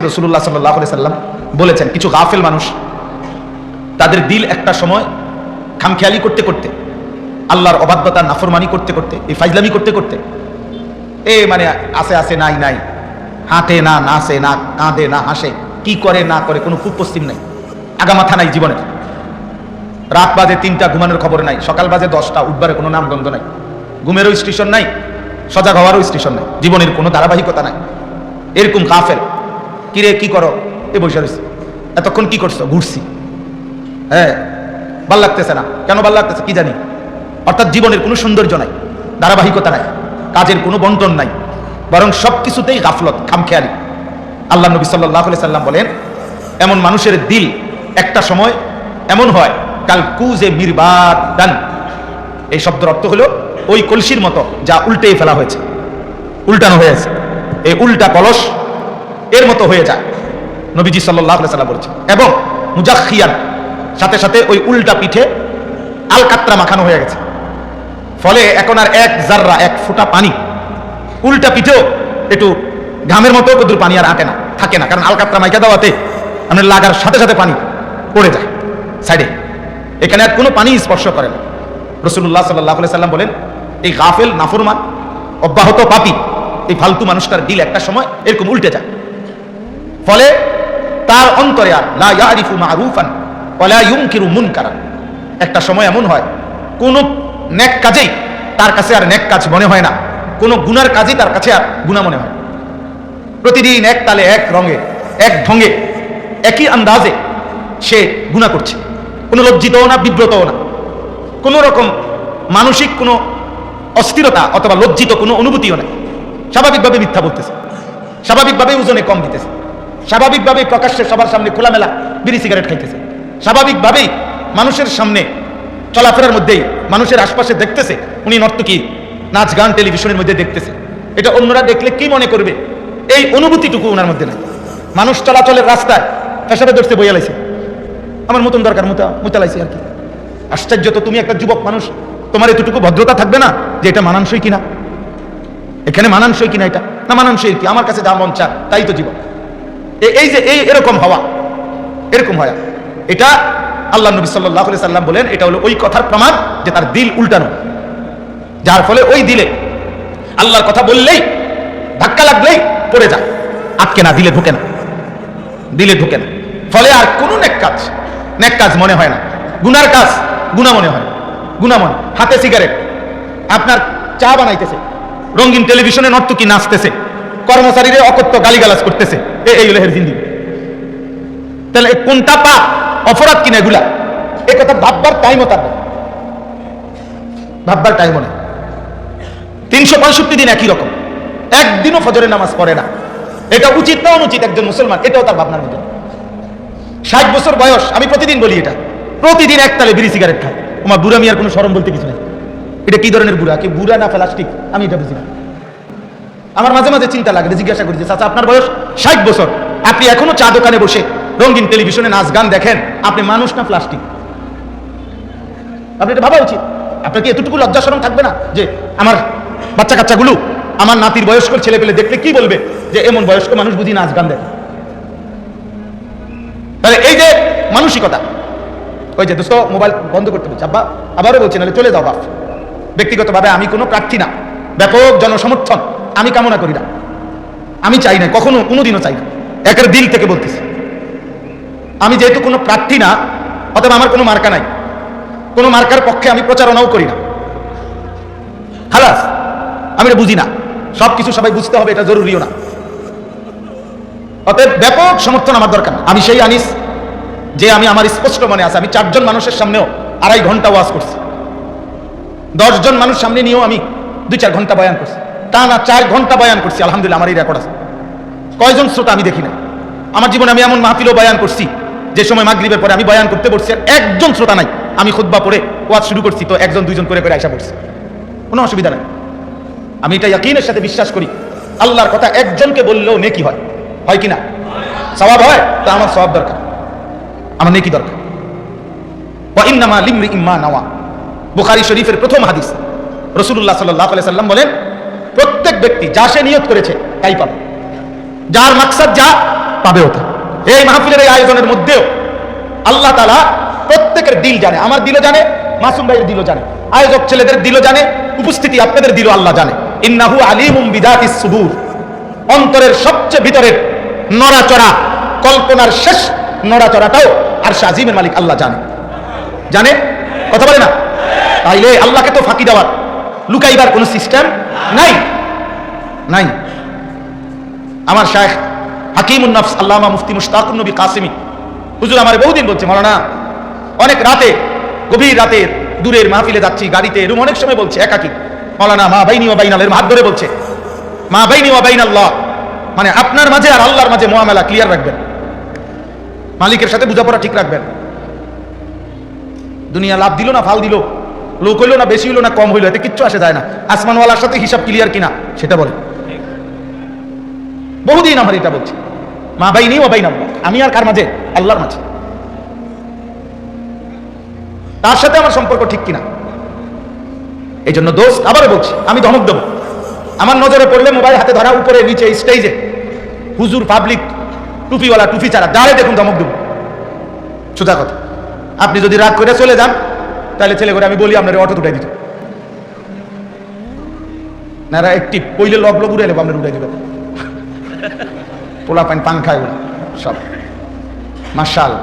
রাসূলুল্লাহ সাল্লাল্লাহু আলাইহি সাল্লাম বলেছেন, কিছু গাফেল মানুষ, তাদের দিল একটা সময় খামখেয়ালি করতে করতে, আল্লাহর অবাধ্যতা নাফরমানি করতে করতে, এই ফাইজলামি করতে করতে, মানে আসে আসে নাই নাই, হাঁটে না, নাচে না, কাঁদে না, হাসে, কি করে না করে কোনো পূব পশ্চিম নাই, আগামাথা নাই জীবনের। রাত বাজে 3টা, ঘুমানোর খবর নাই, সকাল বাজে 10টা, উঠবারে কোনো নামগন্ধ নাই, ঘুমেরও স্টেশন নাই, সজাগ হওয়ারও স্টেশন নাই, জীবনের কোনো ধারাবাহিকতা নাই। এরকম গাফেল। কিরে কি করো? এ বসে রয়েছে। এতক্ষণ কি করছো? ঘুরছি। হ্যাঁ, ভাল লাগতেছে না। কেন ভাল লাগতেছে কি জানি। অর্থাৎ জীবনের কোনো সৌন্দর্য নাই, ধারাবাহিকতা নাই, কাজের কোনো বন্টন নাই, বরং সবকিছুতেই গাফলত, খামখেয়ালি। আল্লাহ নবী সাল্লাল্লাহু আলাইহি সাল্লাম বলেন, এমন মানুষের দিল একটা সময় এমন হয় কাল কুজে মিরবাদান। এই শব্দের অর্থ হলো ওই কলসির মতো যা উল্টে ফেলা হয়েছে, উল্টানো হয়েছে, এই উল্টা কলস এর মতো হয়ে যায়, নবীজি সাল্লাল্লাহু আলাইহি সাল্লাম বলেছেন। এবং মুজাখিয়ান, সাথে সাথে ওই উল্টা পিঠে আলকাত্রা মাখানো হয়ে গেছে, ফলে এখন আর এক জাররা, এক ফোঁটা পানি উল্টা পিঠেও একটু ঘামের মতো কদুর পানি আর আটে না, থাকে না, কারণ আলকাত্রা মাইকা দেওয়াতে আপনার লাগার সাথে সাথে পানি পড়ে যায় সাইডে, এখানে আর কোনো পানি স্পর্শ করে না। রাসূলুল্লাহ সাল্লাল্লাহু আলাইহি সাল্লাম বলেন, এই গাফেল, নাফরমান, অব্যাহত পাপী, এই ফালতু মানুষটার দিল একটা সময় এরকম উল্টে যায়, ফলে তার অন্তরে আর লা ইয়ারিফু মারুফান ওয়ালা ইউনকিরু মুনকারান। একটা সময় এমন হয় কোন নেক কাজেই তার কাছে আর নেক কাজ মনে হয় না, কোন গুনার কাজেই তার কাছে আর গুনাহ মনে হয়। প্রতিদিন এক তালে, এক রঙে, এক ঢঙ্গে, একই আন্দাজে সে গুনাহ করছে, কোনো লজ্জিতও না, বিব্রতও না, কোনো রকম মানসিক কোনো অস্থিরতা অথবা লজ্জিত কোনো অনুভূতিও নাই। স্বাভাবিকভাবে মিথ্যা বলতেছে, স্বাভাবিকভাবে ওজনে কম দিতেছে, স্বাভাবিকভাবেই প্রকাশ্যে সবার সামনে খোলামেলা বিড়ি সিগারেট খাইতেছে, স্বাভাবিকভাবেই মানুষের সামনে চলাফেরার মধ্যেই মানুষের আশপাশে দেখতেছে উনি নর্তকী, নাচ গান টেলিভিশনের মধ্যে দেখতেছে। এটা অন্যরা দেখলে কি মনে করবে, এই অনুভূতিটুকু ওনার মধ্যে নাই। মানুষ চলাচলের রাস্তায় পেশাবে ধরছে, বইয়া লাইছে, আমার মতন দরকার মুতা লাইছে আর কি। আশ্চর্য তো, তুমি একটা যুবক মানুষ, তোমার এতটুকু ভদ্রতা থাকবে না যে এটা মানানসই কিনা, এখানে মানানসই কিনা, এটা না মানানসই কি, আমার কাছে যা মন চায় তাই তো জীবন। এই যে এরকম হওয়া, এরকম হয়, এটা আল্লাহ নবী সাল্লাল্লাহু আলাইহি সাল্লাম বলেন, এটা হলো ওই কথার প্রমাণ যে তার দিল উল্টানো, যার ফলে ওই দিলে আল্লাহর কথা বললেই, ধাক্কা লাগলেই পড়ে যায়, আটকে না, দিলে ঢুকে না, দিলে ঢুকে না, ফলে আর কোনো নেক কাজ মনে হয় না, গুনার কাজ গুনাহ মনে হয়, গুনাহ মনে। হাতে সিগারেট, আপনার চা বানাইতেছে, রঙিন টেলিভিশনে নর্তকী নাচতেছে, কর্মচারীরা অকথ্য গালিগালাজ করতেছে, এই হলো এর জিন্দেগি। তাহলে কোনটা পাপ, অপরাধ কিনা এগুলা, এই কথা ভাববার টাইমও তার নেই, ভাববার টাইমও নেই। 365 দিন একই রকম, একদিনও ফজরের নামাজ পড়ে না, এটা উচিত না অনুচিত একজন মুসলমান, এটাও তার ভাবনার মধ্যে। 60 বছর বয়স, আমি প্রতিদিন বলি এটা, প্রতিদিন একতালে বিড়ি সিগারেট খায়, তোমার বুড়া মিয়ার কোনো শরম বলতে কিছু নেই। এটা কি ধরনের বুড়া, কি বুড়া না প্লাস্টিক, আমি এটা বুঝি না। আমার মাঝে মাঝে চিন্তা লাগে, জিজ্ঞাসা করি যে চাচা আপনার বয়স 60 বছর, আপনি এখনো চা দোকানে বসে রঙিন টেলিভিশনে নাচ গান দেখেন, আপনি মানুষ না প্লাস্টিক? আপনি এটা ভাবা উচিত। আপনার কি এতটুকু লজ্জা শরম থাকবে না যে আমার বাচ্চা কাচ্চাগুলো, আমার নাতির বয়স্ক ছেলে পেলে দেখলে কি বলবে যে এমন বয়স্ক মানুষ বুঝি নাচ গান দেখে? তাহলে এই যে মানসিকতা, ওই যে দোস্ত মোবাইল বন্ধ করতে বলছে, আব্বা আবারও বলছি নাহলে চলে যাও বাপ। ব্যক্তিগতভাবে আমি কোনো প্রার্থী না, ব্যাপক জনসমর্থন আমি কামনা করি না, আমি চাই না, কখনো কোনোদিনও চাই না, একের দিল থেকে বলতেছি। আমি যেহেতু কোনো প্রার্থী না, অথবা আমার কোনো মার্কা নাই, কোনো মার্কার পক্ষে আমি প্রচারণাও করি না, খালাস, আমি এটা বুঝি না। সবকিছু সবাই বুঝতে হবে এটা জরুরিও না, অতএব ব্যাপক সমর্থন আমার দরকার না। আমি সেই আনিস যে আমি, আমার স্পষ্ট মনে আছে, আমি 4 জন মানুষের সামনেও 2.5 ঘন্টা ওয়াজ করছি, 10 জন মানুষ সামনে নিয়েও আমি 2-4 ঘন্টা বয়ান করছি, তা না 4 ঘন্টা বয়ান করছি, আলহামদুলিল্লাহ আমার এই রেকর্ড আছে। কয়জন শ্রোতা আমি দেখি না আমার জীবনে। আমি এমন মাহফিলও বয়ান করছি যে সময় মাগরিবের পরে আমি বয়ান করতে বসছি আর একজন শ্রোতা নাই, আমি খুতবা পড়ে ওয়াজ শুরু করছি তো 1-2 জন করে আয়সা পড়ছি, কোনো অসুবিধা নাই। আমি এটা ইয়াকিনের সাথে বিশ্বাস করি, আল্লাহর কথা একজনকে বললেও নেকি হয়, হয় কিনা, সওয়াব হয়, তা আমার সওয়াব দরকার, আমার নেকি দরকার। ওয়া ইন্নামা লিমরিইম মা নাওয়া, বুখারী শরীফের প্রথম হাদিস, রাসূলুল্লাহ সাল্লাল্লাহু আলাইহি সাল্লাম বলেন, প্রত্যেক ব্যক্তি যা সে নিয়ত করেছে তাই পাবে, যার মাকসাদ যা পাবেও তা। এই মাহফিলের এই আয়োজনের মধ্যেও আল্লাহ তাআলা প্রত্যেকের দিল জানে, আমার দিলও জানে, মাসুম ভাইয়ের দিলও জানে, আয়োজক ছেলেদের দিলও জানে, উপস্থিতি আপনাদের দিলও আল্লাহ জানে। ইন্নাহু আলিমুম বিদাতিস সুদূর, অন্তরের সবচেয়ে ভিতরের নড়াচড়া, কল্পনার শেষ নড়াচড়াটাও আরশ আজিমের মালিক আল্লাহ জানে। জানে, কথা বলে না? তাইলে আল্লাহকে তো ফাঁকি দেওয়ার, লুকাইবার কোনো সিস্টেম নাই, নাই। আমার শায়েখ হাকিমুন নফস আল্লামা মুফতি মুশতাকুন নবী কাসেমি হুজুর আমার বহুদিন বলছে, মাওলানা অনেক রাতে, গভীর রাতে দূরের মাহফিলে যাচ্ছি গাড়িতে, এরকম অনেক সময় বলছে একাকি, মাওলানা মা বাইনি ওয়া বাইনাল, এর হাত ধরে বলছে মা বাইনি ওয়া বাইনাল্লাহ, মানে আপনার মাঝে আর আল্লাহর মাঝে মুআমালা ক্লিয়ার রাখবেন, মালিকের সাথে বোঝাপড়া ঠিক রাখবেন। দুনিয়া লাভ দিল না ফাল দিল, লোক হইলো না বেশি হইলো না কম হইলো, এতে কিচ্ছু আসে যায় না। আসমানওয়ালার সাথে হিসাব ক্লিয়ার কিনা সেটা বলে। বহুদিন আমার এটা বলছে, মা বাইনি ওয়া বাইনাল্লাহ, আমি আর কার মাঝে? আল্লাহর মাঝে। তার সাথে আমার সম্পর্ক ঠিক কিনা। এই জন্য দোস্ত আবারও বলছি, আমি ধমক দেবো, আমার নজরে পড়লে মোবাইল হাতে ধরা, উপরে নিচে স্টেজে হুজুর, পাবলিক, টুপিওয়ালা, টুপি ছাড়া যারে দেখুন ধমক দেবো। সোজা কথা, আপনি যদি রাগ করে চলে যান তাহলে ছেলে করে আমি বলি আপনার অটো উঠাই দিত না, একটি পইলে লগ লগ উড়ে নেবো, আপনার উঠাই দেবেন, পোলা পাইন পান খায় ওরা সব, মাশাল,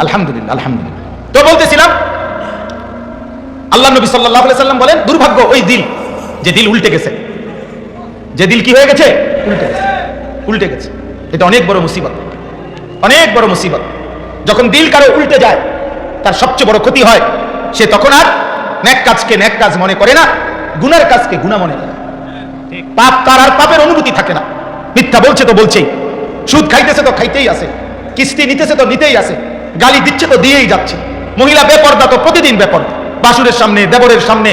আলহামদুলিল্লাহ আলহামদুলিল্লাহ। তো বলতেছিলাম, আল্লাহ নবী সাল্লাল্লাহু আলাইহি সাল্লাম বলেন, দুর্ভাগ্য ওই দিল, যে দিল উল্টে গেছে, যে দিল কি হয়ে গেছে? উল্টে গেছে, উল্টে গেছে। এটা অনেক বড় মুসিবত, অনেক বড় মুসিবত। যখন দিল কারো উল্টে যায়, তার সবচেয়ে বড় ক্ষতি হয়, সে তখন আর নেক কাজকে নেক কাজ মনে করে না, গুনার কাজকে গুনাহ মনে করে। পাপ তার আর পাপের অনুভূতি থাকে না। মিথ্যা বলছে তো বলছেই, সুদ খাইতেছে তো খাইতেই আছে, কিস্তি নিতেছে তো নিতেই আছে, গালি দিচ্ছে তো দিয়েই যাচ্ছে, মহিলা বেপর্দা তো প্রতিদিন বেপর্দা, বাসুরের সামনে, দেবরের সামনে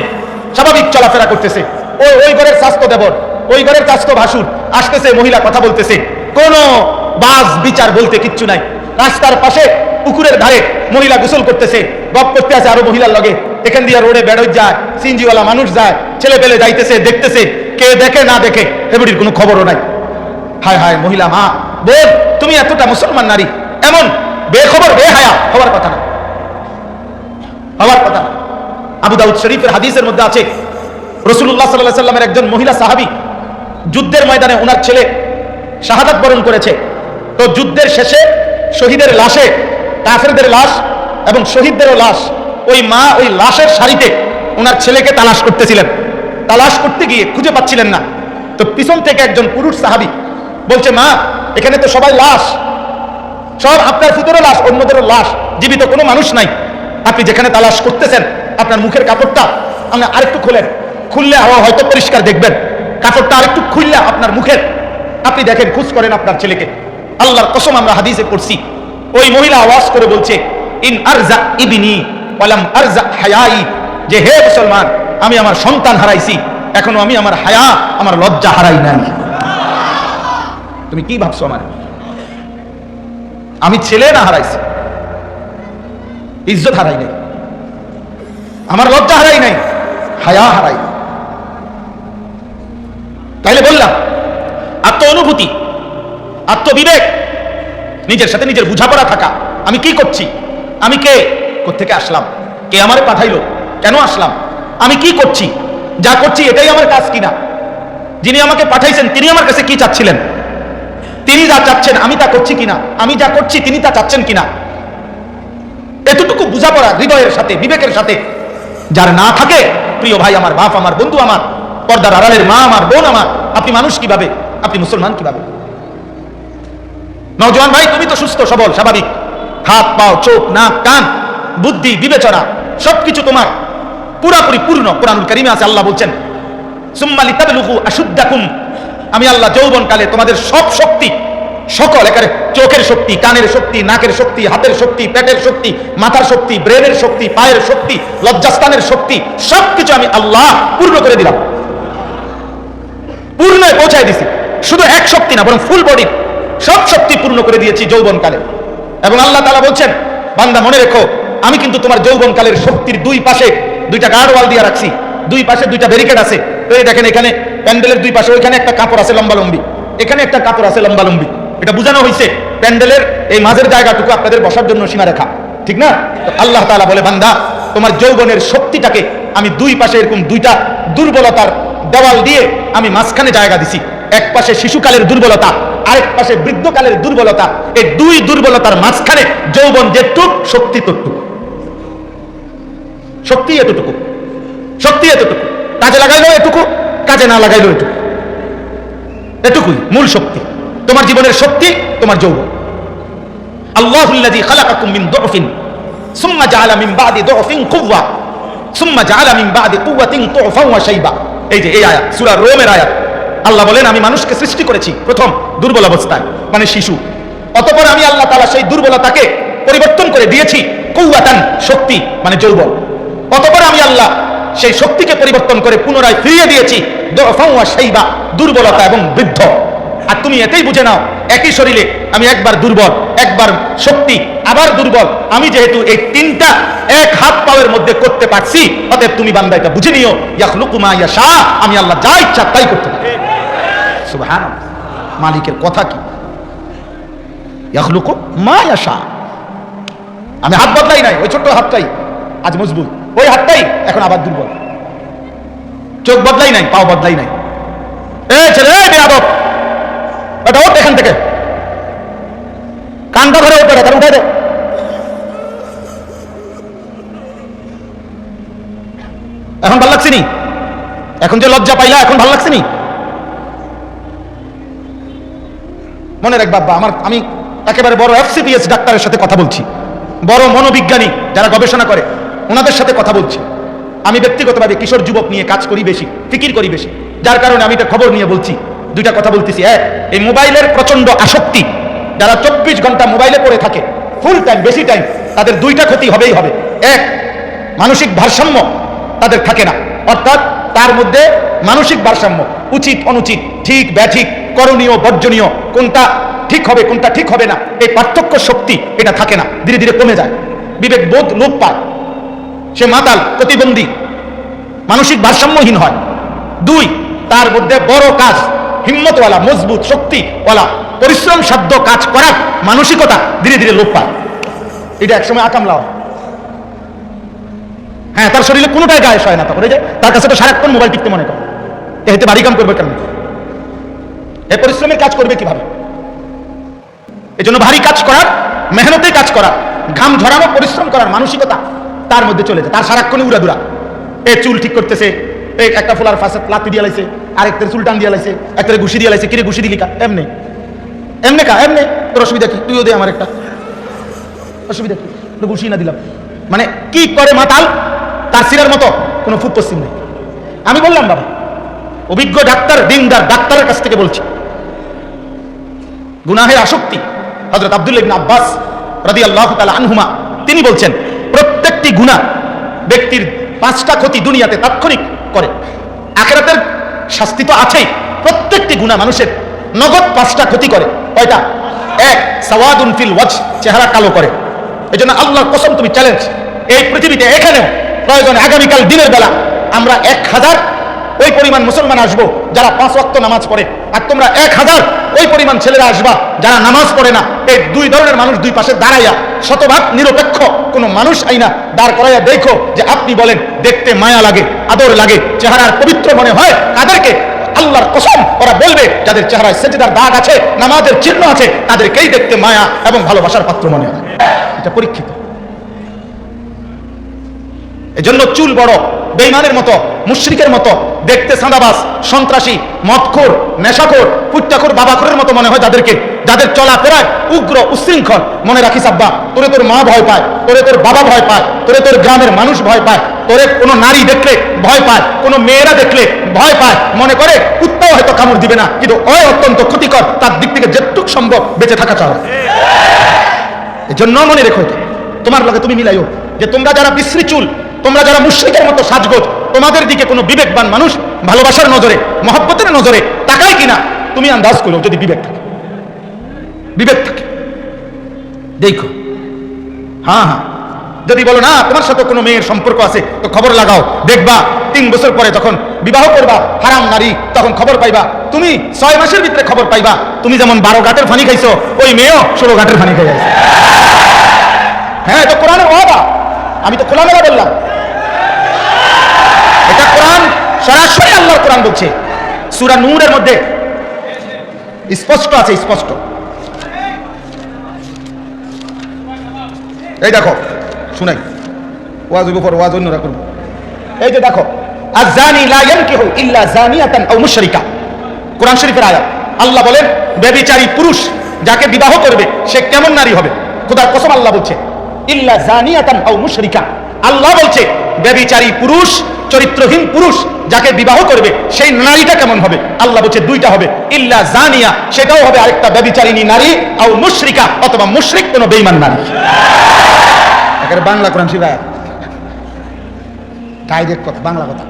স্বাভাবিক চলাফেরা করতেছে, ওই ঘরের স্বাস্থ্য দেবর, ওই ঘরের স্বাস্থ্য ভাসুর, আসতেছে মহিলা কথা বলতেছে, কোনো বাজ বিচার বলতে কিচ্ছু নাই। রাস্তার পাশে পুকুরের ধারে মহিলা গোসল করতেছে, গপ করতে আছে আরো মহিলার লগে, এখান দিয়ে রোডে বেরোয় যায়, সিনজিওয়ালা মানুষ যায়, ছেলে পেলে যাইতেছে, দেখতেছে, কে দেখে না দেখে এবারের কোনো খবরও নাই। হায় হায়, মহিলা মা বোন, তুমি এতটা মুসলমান নারী এমন বেখবর বেহায়া হওয়ার কথা না, হওয়ার কথা না। আবু দাউদ শরীফের হাদিসের মধ্যে আছে, রাসূলুল্লাহ সাল্লাল্লাহু আলাইহি সাল্লামের একজন মহিলা সাহাবী যুদ্ধের ময়দানে ওনার ছেলে শাহাদাত বরণ করেছে। তো যুদ্ধের শেষে শহীদের লাশে, কাফেরদের লাশ এবং শহীদদেরও লাশ, ওই মা ওই লাশের সারিতে ওনার ছেলেকে তালাশ করতেছিলেন। তালাশ করতে গিয়ে খুঁজে পাচ্ছিলেন না। তো পিছন থেকে একজন পুরুষ সাহাবী বলছে, মা এখানে তো সবাই লাশ, সব আপনার ফুতেরও লাশ, অন্যদেরও লাশ, জীবিত কোনো মানুষ নাই। আপনি যেখানে তালাশ করতেছেন, আপনার মুখের কাপড়টা আপনি আরেকটু খোলেন, খুললে হয়তো পরিষ্কার দেখবেন। কাপড়টা আরেকটু খুললে আপনার মুখের, আপনি দেখেন, খোঁজ করেন আপনার ছেলেকে। আল্লাহর কসম, আমরা হাদিসে পড়ছি, ওই মহিলা আওয়াজ করে বলছে, ইন আরজা ইবনি ওয়ালাম আরজা হায়াই, যে হে মুসলমান, আমি আমার সন্তান হারাইছি, এখনো আমি আমার হায়া, আমার লজ্জা হারাই নাই। তুমি কি ভাবছো আমার? আমি ছেলে না হারাইছি, ইজ্জত হারাই নাই, আমার লজ্জা হারাই নাই, হায়া হারাই। তাইলে বললাম, আত্ম অনুভূতি, আত্মবিবেক, নিজের সাথে নিজের বুঝাপড়া থাকা, আমি কি করছি, আমি কে, কোত্থেকে আসলাম, কে আমারে পাঠাইলো, কেন আসলাম, আমি কি করছি, যা করছি এটাই আমার কাজ কিনা, যিনি আমাকে পাঠাইছেন তিনি আমার কাছে কি চাচ্ছিলেন, তিনি যা চাচ্ছেন আমি তা করছি কিনা, আমি যা করছি তিনি তা চাচ্ছেন কিনা। এতটুকু বুঝাপড়া হৃদয়ের সাথে, বিবেকের সাথে যার না থাকে, প্রিয় ভাই আমার, বাপ আমার, বন্ধু আমার, পর্দার আড়ালের মা আমার, বোন আমার, আপনি মানুষ কিভাবে, আপনি মুসলমান কিভাবে? নওজোয়ান ভাই, তুমি তো সুস্থ সবল স্বাভাবিক, হাত পাও, চোখ, নাক, কান, বুদ্ধি, বিবেচনা সবকিছু তোমার পুরাপুরি পূর্ণ। কোরআনুল কারীমে আছে, আল্লাহ বলছেন, সুম্মা লিতাবলুগু আশুদ্দাকুম, আমি আল্লাহ যৌবনকালে তোমাদের সব শক্তি, সকল একেবারে চোখের শক্তি, কানের শক্তি, নাকের শক্তি, হাতের শক্তি, পেটের শক্তি, মাথার শক্তি, ব্রেনের শক্তি, পায়ের শক্তি, লজ্জাস্থানের শক্তি, সবকিছু আমি আল্লাহ পূর্ণ করে দিলাম, পূর্ণ পৌঁছায় দিছি। শুধু এক শক্তি না, বরং ফুল বডি সব শক্তি পূর্ণ করে দিয়েছি যৌবনকালে। এবং আল্লাহ তাআলা বলছেন, বান্দা মনে রেখো, আমি কিন্তু তোমার যৌবনকালের শক্তির দুই পাশে দুইটা গার্ডওয়াল দিয়ে রাখছি, দুই পাশে দুইটা ব্যারিকেড আছে। তো এই দেখেন, এখানে প্যান্ডেলের দুই পাশে ওইখানে একটা কাপড় আছে লম্বা লম্বি, এখানে একটা কাপড় আছে লম্বা লম্বি, এটা বোঝানো হয়েছে প্যান্ডেলের এই মাঝের জায়গাটুকু আপনাদের বসার জন্য সীমারেখা, ঠিক না? তো আল্লাহ তাআলা বলে, বান্দা তোমার যৌবনের শক্তিটাকে আমি দুই পাশে এরকম দুইটা দুর্বলতার দেওয়াল দিয়ে আমি মাঝখানে জায়গা দিছি। এক পাশে শিশুকালের দুর্বলতা, আরেক পাশে বৃদ্ধকালের দুর্বলতা। এই দুই দুর্বলতার মাঝখানে যৌবন যেটুক, শক্তি ততটুকু। শক্তি এতটুকু, শক্তি এতটুকু। কাজে লাগাইলো এটুকু, কাজে না লাগাইলো এটুকু। এটুকুই মূল শক্তি। তোমার জীবনের শক্তি তোমার যৌবন। আল্লাহুল্লাযী খালাকাকুম মিন দুফিন সুম্মা জাআলা মিন বাদি দুফিন কুওয়া সুম্মা জাআলা মিন বাদি কুওয়াতিন তুফান ওয়া শাইবা। এই যে এই আয়াত সূরা রোমের আয়াত। আল্লাহ বলেন, আমি মানুষকে সৃষ্টি করেছি প্রথম দুর্বল অবস্থায়, মানে শিশু। অতঃপর আমি আল্লাহ তাআলা সেই দুর্বলতাকে পরিবর্তন করে দিয়েছি কুওয়াতান, শক্তি মানে যৌবন। অতঃপর আমি আল্লাহ সেই শক্তিকে পরিবর্তন করে পুনরায় ফিরিয়ে দিয়েছি দুফান ওয়া শাইবা, দুর্বলতা এবং বৃদ্ধ। আর তুমি এতেই বুঝে নাও, একই শরীরে আমি একবার দুর্বল, একবার শক্তি, আবার দুর্বল। আমি যেহেতু এই তিনটা এক হাত পাওয়ের মধ্যে করতে পারছি, অতএব তুমি বান্দা এটা বুঝে নিও, ইয়াখলুকু মা ইয়াশা, আমি আল্লাহ যা ইচ্ছা তাই করতে পারি। সুবহানাল্লাহ, মালিকের কথা কি? ইয়াখলুকু মা ইয়াশা। আমি হাত বদলাই নাই, ওই ছোট্ট হাতটাই আজ মজবুত, ওই হাতটাই এখন আবার দুর্বল। চোখ বদলাই নাই, পাও বদলাই নাই। এ ছেলে, বেয়াদব, এটা ওঠ এখান থেকে, কানটা ধরে ওঠে, তার উঠে দে। এখন ভাল লাগছে নি? এখন যে লজ্জা পাইলা, এখন ভাল লাগছে নি? মনে রাখ বাবা, আমি একেবারে বড় FCPS ডাক্তারের সাথে কথা বলছি, বড় মনোবিজ্ঞানী যারা গবেষণা করে ওনাদের সাথে কথা বলছি। আমি ব্যক্তিগতভাবে কিশোর যুবক নিয়ে কাজ করি বেশি, ফিকির করি বেশি, যার কারণে আমি এটা খবর নিয়ে বলছি। দুইটা কথা বলতেছি। এক, এই মোবাইলের প্রচন্ড আসক্তি, যারা 24 ঘন্টা মোবাইলে পড়ে থাকে ফুল টাইম, বেশি টাইম, তাদের দুইটা ক্ষতি হবেই হবে। এক, মানসিক ভারসাম্য তাদের থাকে না, অর্থাৎ তার মধ্যে মানসিক ভারসাম্য, উচিত অনুচিত, ঠিক ব্যাঠিক, করণীয় বর্জনীয়, কোনটা ঠিক হবে কোনটা ঠিক হবে না, এই পার্থক্য শক্তি এটা থাকে না, ধীরে ধীরে কমে যায়, বিবেক বোধ লোপ পায়, সে মাতাল, প্রতিবন্ধী, মানসিক ভারসাম্যহীন হয়। দুই, তার মধ্যে বড় কাজ, হিম্মতওয়ালা, মজবুত, শক্তিওয়ালা, পরিশ্রম সাধ্য কাজ করার মানসিকতা ধীরে ধীরে লোপ পায়। এটা একসময় আকামলা হয়। হ্যাঁ, তার শরীরে কোনোটাই গায়ে হয় না, তখন এই যে তার কাছে তো সারাক্ষণ মোবাইল টিপতে মনে করে, এতে বাড়ি কাম করবে কেন? এই পরিশ্রমের কাজ করবে কিভাবে? এই জন্য ভারী কাজ করার, মেহনতে কাজ করার, ঘাম ঝরানো, পরিশ্রম করার মানসিকতা তার মধ্যে চলে যায়। তার সারাক্ষণই উড়াদুরা, এ চুল ঠিক করতেছে, এই একটা ফুলার ফাঁসে লাতি দিয়ে লাইছে, আরেকটার চুল টান দিয়ে লাইছে, একটা ঘুষি দিয়ে লাইছে। কিরে ঘুষি দিলি কা? এমনি এমনি কা, এমনি। তোর অসুবিধা কি? তুইও দে আমার একটা। অসুবিধা কি? তো ঘুষি না দিলাম মানে কি করে মাতাল, তার সিরার মতো কোনো ফুট পশ্চিম নেই। আমি বললাম বাবা, অভিজ্ঞ ডাক্তার, দিনদার ডাক্তারের কাছ থেকে বলছি, গুনাহের আসক্তি। হযরত আব্দুল্লাহ ইবনে আব্বাস রাদিয়াল্লাহু তাআলা আনহুমা তিনি বলছেন, প্রত্যেকটি গুনাহ ব্যক্তির 5টা ক্ষতি দুনিয়াতে তাৎক্ষণিক করে, আখিরাতের শাস্তি তো আছেই। প্রত্যেকটি গুনাহ মানুষের নগদ 5টা ক্ষতি করে। কয়টা? এক, সাওয়াদুন ফিল ওয়াজ, চেহারা কালো করে। এজন্য আল্লাহর কসম, তুমি চ্যালেঞ্জ, এই পৃথিবীতে এখানেও প্রয়োজনে আগামীকাল দিনের বেলা আমরা 1000 ওই পরিমাণ মুসলমান আসবো যারা 5 ওয়াক্ত নামাজ পড়ে, আর তোমরা 1000 ওই পরিমাণ ছেলেরা আসবা যারা নামাজ পড়ে না। এই দুই ধরনের মানুষ দুই পাশে দাঁড়াইয়া, শতভাগ নিরপেক্ষ কোনো মানুষ আইনা দাঁড় করাইয়া দেখো যে আপনি বলেন দেখতে মায়া লাগে, আদর লাগে, চেহারার পবিত্র মনে হয় তাদেরকে। আল্লাহর কসম, ওরা বলবে যাদের চেহারায় সেজদার দাগ আছে, নামাজের চিহ্ন আছে, তাদেরকেই দেখতে মায়া এবং ভালোবাসার পাত্র মনে হয়। এটা পরীক্ষিত। এজন্য চুল বড়, বেঈমানের মতো, মুশরিকের মতো, দেখতে সাদাবাস, সন্ত্রাসী, মদখোর, নেশাখোর, পুত্তাখোর, বাবাখোরের মতো মনে হয় যাদেরকে, যাদের চলাফেরায় উগ্র, উশৃঙ্খল। মনে রাখিস আব্বা, তোরে তোর মা ভয় পায়, তোরে তোর বাবা ভয় পায়, তোরে তোর গ্রামের মানুষ ভয় পায়, তোরে কোনো নারী দেখলে ভয় পায়, কোনো মেয়েরা দেখলে ভয় পায়, মনে করে কুত্তাও হয়তো কামড় দিবে না, কিন্তু ওই অত্যন্ত ক্ষতিকর, তার দিক থেকে যেটুক সম্ভব বেঁচে থাকা চাও। এজন্য মনে রেখো, তোমার লগে তুমি মিলাইও যে তোমরা যারা বিশ্রী চুল, তোমরা যারা মুশরিকের মতো সাজগোজ, তোমাদের দিকে কোনো বিবেকবান মানুষ ভালোবাসার নজরে, মহব্বতের নজরে তাকায় কিনা তুমি আন্দাজ করো। যদি বিবেক থাকে, বিবেক থাকে, দেখো। হ্যাঁ, যদি বলো না তোমার সাথে কোনো মেয়ের সম্পর্ক আছে, তো খবর লাগাও, দেখবা 3 বছর পরে যখন বিবাহ করবা হারাম নারী, তখন খবর পাইবা তুমি 6 মাসের ভিতরে খবর পাইবা তুমি যেমন 12 ঘাটের পানি খাইছো, ওই মেয়েও 16 ঘাটের পানি খাই আছে। হ্যাঁ, এটা কোরআনের ওয়াদা, আমি তো খোলামেলা বললাম। এটা কোরআন, সরাসরি আল্লাহর কোরআন বলছে। সূরা নূরের মধ্যে স্পষ্ট আছে, স্পষ্ট। এই দেখো, শুনাই, ওয়াজ উপর ওয়াজ অন্যরা করব। এই যে দেখো, আয-যানি লা ইয়ানকিহু ইল্লা যানিয়াতান আও মুশরিকা, কোরআন শরীফের আয়াত। আল্লাহ বলেন ব্যভিচারী পুরুষ যাকে বিবাহ করবে সে কেমন নারী হবে? খোদার কসম আল্লাহ বলছে ইল্লা যানিয়াতান আও মুশরিকা। আল্লাহ বলছে ব্যভিচারী পুরুষ, চরিত্রহীন পুরুষ যাকে বিবাহ করবে সেই নারীটা কেমন হবে? আল্লাহ বলছে দুইটা হবে, ইল্লা জানিয়া, সেটাও হবে আরেকটা ব্যভিচারিণী নারী, আও মুশরিকা, অথবা মুশরিক কোনো বেঈমান নারী। একেবারে বাংলা কোরআন শরীফের আয়াত, ডাইরেক্ট কথা, বাংলা কথা,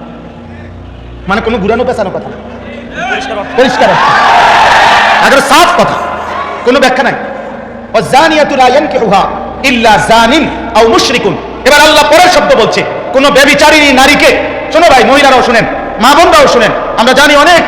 মানে কোনো ঘুরানো পেছানো কথা না, পরিষ্কার একেবারে সাফ কথা, কোনো ব্যাখ্যা নাই। ওয়াজানিয়াতু লা ইয়ানকিহুহা ইল্লা জানিন আও মুশরিকুন। এবার আল্লাহ পরের শব্দ বলছে কোন ব্যভিচারিণী নারীকে, শোনো ভাই, মহিলারাও শুনেন, মা বোনরাও শুনেন, আমরা জানি অনেক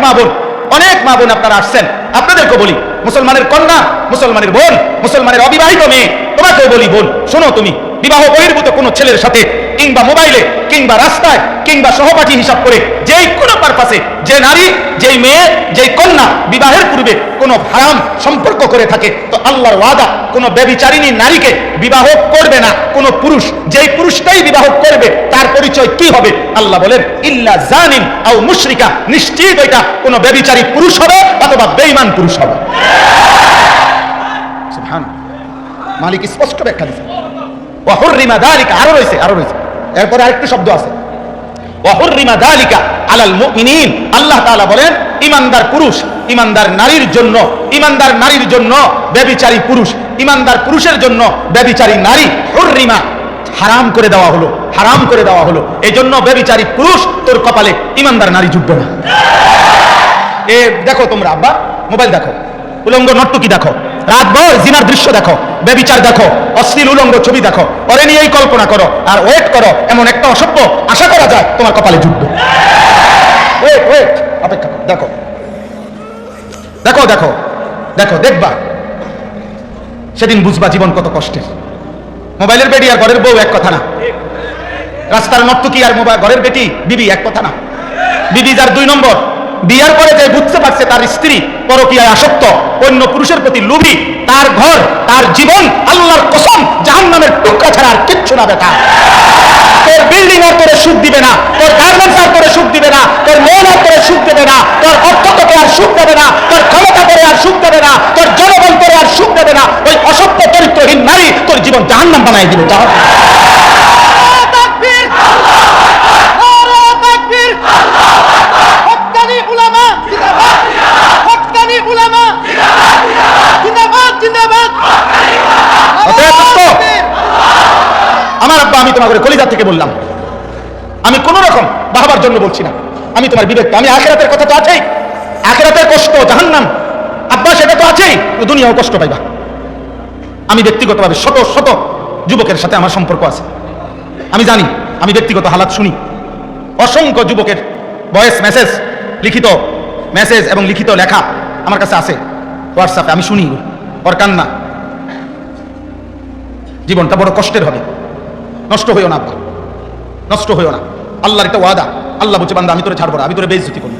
মা বোন আপনারা আসছেন, আপনাদেরকে বলি, মুসলমানের কন্যা, মুসলমানের বোন, মুসলমানের অবিবাহিত মেয়ে, তোমাকেও বলি বোন, শোনো, তুমি বিবাহ বহির্ভূত কোনো ছেলের সাথে কিংবা মোবাইলে কিংবা রাস্তায় কিংবা সহপাঠী হিসাব করে যেই কোনো পারপাসে যে নারী, যেই মেয়ে, যেই কন্যা বিবাহের পূর্বে কোনো হারাম সম্পর্ক করে থাকে, তো আল্লাহর ওয়াদা কোনো ব্যভিচারিণী নারীকে বিবাহ করবে না কোনো পুরুষ। যেই পুরুষটাই বিবাহ করবে তার পরিচয় কি হবে? আল্লাহ বলেন ইল্লা জানিন আও মুশরিকা, নিশ্চিত ওইটা কোনো ব্যভিচারী পুরুষ হবে অথবা বেঈমান পুরুষ হবে। সুবহানাল্লাহ, মালিক স্পষ্ট ব্যাখ্যা দিয়েছে। ওয়া হুররিমা যালিকা, আরো রয়েছে এরপরে আরেকটা শব্দ আছে, ওয়া হুররিমা যালিকা আলাল মুমিনিন। আল্লাহ তাআলা বলেন ঈমানদার পুরুষ, ঈমানদার নারীর জন্য ব্যভিচারী পুরুষ, ঈমানদার পুরুষের জন্য ব্যভিচারী নারী হুররিমা, হারাম করে দেওয়া হলো। এই জন্য ব্যভিচারী পুরুষ তোর কপালে ঈমানদার নারী জুটবে না। এ দেখো তোমরা আব্বা, মোবাইল দেখো, উলঙ্গ নর্তকী দেখো, রাতভর জিনার দৃশ্য দেখো, ব্যভিচার দেখো, অশ্লীল উলঙ্গ ছবি দেখো, ওরে নিয়েই কল্পনা করো আর ওয়েট করো, এমন একটা অসভ্য আশা করা যায় তোমার কপালে জুটবে। ওয়েট, অপেক্ষা করো, দেখবা, সেদিন বুঝবা জীবন কত কষ্টের। মোবাইলের বেটি আর ঘরের বউ এক কথা না, রাস্তার নর্তকী আর ঘরের বেটি বিবি এক কথা না। বিবি যার 2 নম্বর, বিয়ার পরে যে বুঝতে পারছে তার স্ত্রী পরকীয়ায় আসক্ত, অন্য পুরুষের প্রতি লোভী, তার ঘর, তার জীবন, আল্লাহর কসম জাহান্নামের টুকরা ছাড়া আর কিচ্ছু না বেটা। তোর বিল্ডিং আর তোরে সুখ দিবে না, তোর গার্মেন্টস আর তোরে সুখ দিবে না, তোর মন আর তোরে সুখ দেবে না, তোর অর্থ তোকে আর সুখ দেবে না, তোর ক্ষমতা তোরে আর সুখ দেবে না, তোর জনবল তোরে আর সুখ দেবে না। ওই অসভ্য চরিত্রহীন নারী তোর জীবন জাহান্নাম বানাই দিবে। আমার আব্বা, আমি তোমাকে কলিজা থেকে বললাম, আমি কোন রকম বাহাবার জন্য বলছি না, আমি তোমার বিবেক, আমি আখিরাতের কথা তো আছেই, আখিরাতের কষ্ট জাহান্নাম, আব্বা সেটা তো আছেই, দুনিয়াও কষ্ট পাইবা। আমি ব্যক্তিগতভাবে শত যুবকের সাথে আমার সম্পর্ক আছে, আমি জানি, আমি ব্যক্তিগত হালাত শুনি, অসংখ্য যুবকের ভয়েস মেসেজ, লিখিত মেসেজ এবং লিখিত লেখা আমার কাছে আছে হোয়াটসঅ্যাপে, আমি শুনি ওর কান্না। জীবনটা বড় কষ্টের হবে, নষ্ট হইও না আব্বা, নষ্ট হইও না। আল্লাহর একটা ওয়াদা, আল্লাহ বলছে বান্দা আমি তোরে ছাড়বো না, আমি তোরে বেইজ্জতি করব,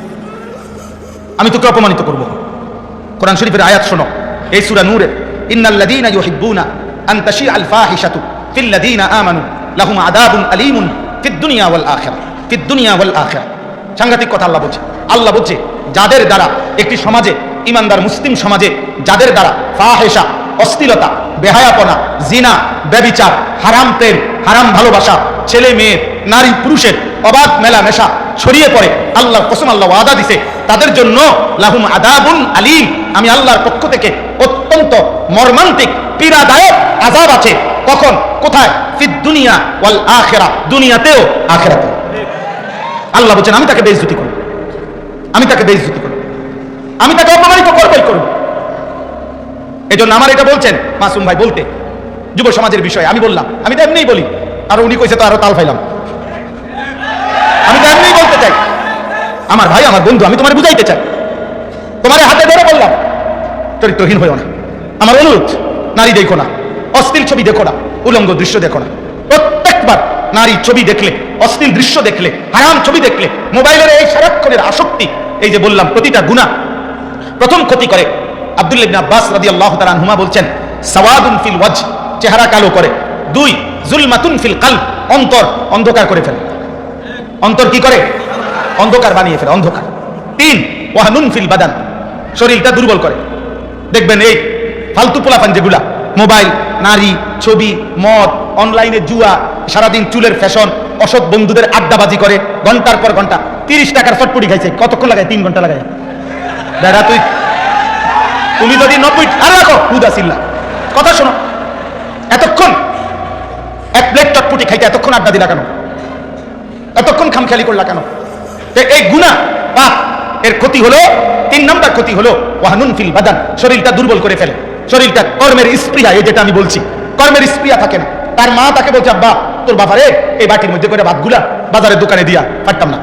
আমি তোকে অপমানিত করব। কোরআন শরীফের আয়াত শোনো, এই সূরা নূরের ইন্নাল্লাযীনা ইউহিব্বুনা আন তাশিআল ফাহিশাতু ফিল্লাযীনা আমানু লাহুম আযাবুন আলীমুন ফিদ দুনিয়া ওয়াল আখিরাহ। সাংঘাতিক কথা আল্লাহ বলছে যাদের দ্বারা একটি সমাজে, ঈমানদার মুসলিম সমাজে, যাদের দ্বারা ফাহিশা, অশ্লীলতা, বেহায়াপনা, জিনা, ব্যভিচার, হারাম প্রেম, হারাম ভালোবাসা, ছেলে মেয়ের, নারী পুরুষের অবাধ মেলামেশা ছড়িয়ে পড়ে, আল্লাহর কসম আল্লাহ ওয়াদা দিছে তাদের জন্য লাহুম আযাবুন আলীম, আমি আল্লাহর পক্ষ থেকে অত্যন্ত মর্মান্তিক পীড়াদায়ক আযাব আছে। কখন, কোথায়? ফিদ দুনিয়া ওয়াল আখিরাহ, দুনিয়াতেও আখিরাতেও। আল্লাহ বলেন আমি তাকে বেইজ্জতি করব, আমি তাকে অপমানিত করবই করব। এই জন্য আমার এটা বলছেন মাসুম ভাই বলতে যুব সমাজের বিষয়ে, আমি বললাম, আমি তো এমনিই বলি, আর উনি কইছে তো আরো তাল ফাইলাম, আমি তো এমনিই বলতে চাই, আমার ভাই, আমার বন্ধু, আমি তোমার বুঝাইতে চাই, তোমার হাতে ধরে বললাম চরিত্রহীন হইও না। আমার অনুরোধ, নারী দেখো না, অশ্লীল ছবি দেখো না, উলঙ্গ দৃশ্য দেখো না। প্রত্যেকবার নারী ছবি দেখলে, অশ্লীল দৃশ্য দেখলে, হারাম ছবি দেখলে, মোবাইলের এই সারাক্ষণের আসক্তি, এই যে বললাম প্রতিটা গুনাহ প্রথম ক্ষতি করে। আব্দুল্লাহ ইবনে আব্বাস রাদিয়াল্লাহু তাআলা আনহুমা বলছেন, সাওয়াদুন ফিল ওয়াজহ, চেহারা কালো করে। 2 জুলমাতুন ফিল কলব, অন্তর অন্ধকার করে ফেলে। অন্তর কি করে? অন্ধকার বানিয়ে ফেলে, অন্ধকার। 3 ওয়াহনুন ফিল বাদান, শরীরটা দুর্বল করে। দেখবেন এই ফালতু পোলাপান যেগুলা, মোবাইল, নারী, ছবি, মদ, অনলাইনে জুয়া, সারাদিন চুলের ফ্যাশন, অসৎ বন্ধুদের আড্ডাবাজি করে, ঘন্টার পর ঘন্টা। 30 টাকার চটপটি খাইছে, কতক্ষণ লাগায়? 3 ঘন্টা লাগায়। দাদা তুমি যদি 90 আর রাখো হুদাসিল্লা, কথা শোনো, এতক্ষণ এক প্লেট চটপটি খাইতে এতক্ষণ আড্ডা দিলা কেন? এতক্ষণ খামখেয়ালি করলা কেন? এই গুনাহ পাপ, এর ক্ষতি হলো 3 নাম্বার ক্ষতি হলো ওয়াহনুন ফিল বাদান, শরীরটা দুর্বল করে ফেলে। শরীরটা কর্মের স্পৃহা, এই যেটা আমি বলছি, কর্মের স্পৃহা থাকে না। তার মা তাকে বলছে, আব্বা তোর বাবারে এই বাটির মধ্যে করে ভাতগুলা বাজারের দোকানে দিয়া। পারতাম না।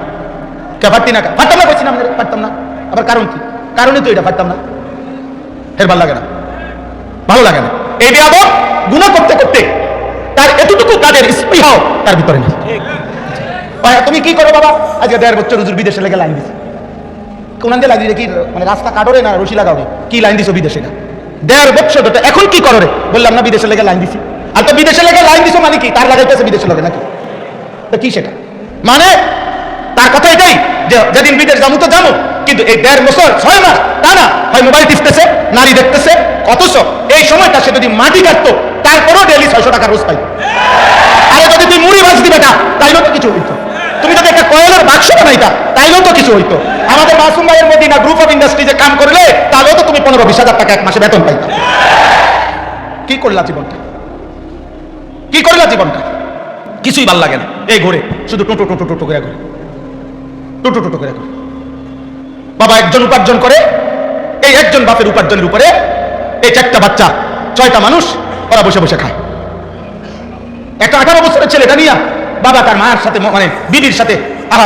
কে পারতি না? পারতাম না, বলছি না, পারতাম না। আবার কারণ কি? কারণে তো এটা পারতাম না। এর ভালো লাগে না, ভালো লাগে না। এই বেয়াদব গুনাহ করতে করতে তার এতটুকু কাজের স্পৃহাও তার ভিতরে নেই। তুমি কি করো বাবা? আজকে 1.5 বছর হুজুর বিদেশে লেগে লাইন দিছে। কোন আনতে লাগি কি মানে রাস্তা কাটরে না রশি লাগাও? কি লাইন দিছো বিদেশে? না 1.5 বছর ধরে। এখন কি করো রে? বললাম না বিদেশে লেগে লাইন দিছি। আর তো বিদেশে লেগে লাইন দিছো মানে কি? তার লাগাইতেছে বিদেশে লাগে নাকি? তো কি সেটা মানে? তার কথা এটাই যে যেদিন বিদেশ যাবো তো যাবো, কিন্তু এই 1.5 বছর 6 মাস তা না, হয় মোবাইল টিপতেছে, নারী দেখতেছে। অথচ এই সময়টা সে যদি মাটি কাটতো তারপরও ডেইলি 600 টাকা রোজ পাইতো। আরে যদি তুই মুড়ি ভাজ দিবে না তাইলেও তো কিছু হইতো। তুমি যদি একটা কয়লার বাক্স বানাইতা তাইলেও তো কিছু হইতো। আমাদের মাসুম ভাইয়ের মদিনা গ্রুপ অফ ইন্ডাস্ট্রিজে কাম করলে তাহলেও তো তুমি 15-20 হাজার টাকা এক মাসে বেতন পাইতা। কি করলা জীবনটা? কি করলা জীবনটা? কিছুই ভাল লাগে না। এই ঘুরে শুধু টোটো টোটো টোটো করে ঘুরে, টোটো টোটো করে ঘুরে। বাবা একজন উপার্জন করে, এই একজন বাপের উপার্জনের উপরে এই 4টা বাচ্চা, 6টা মানুষ ওরা বসে বসে খায়। একটা 18 বছরের ছেলেটা নিয়ে বাবা তার মায়ের সাথে মানে বিবির সাথে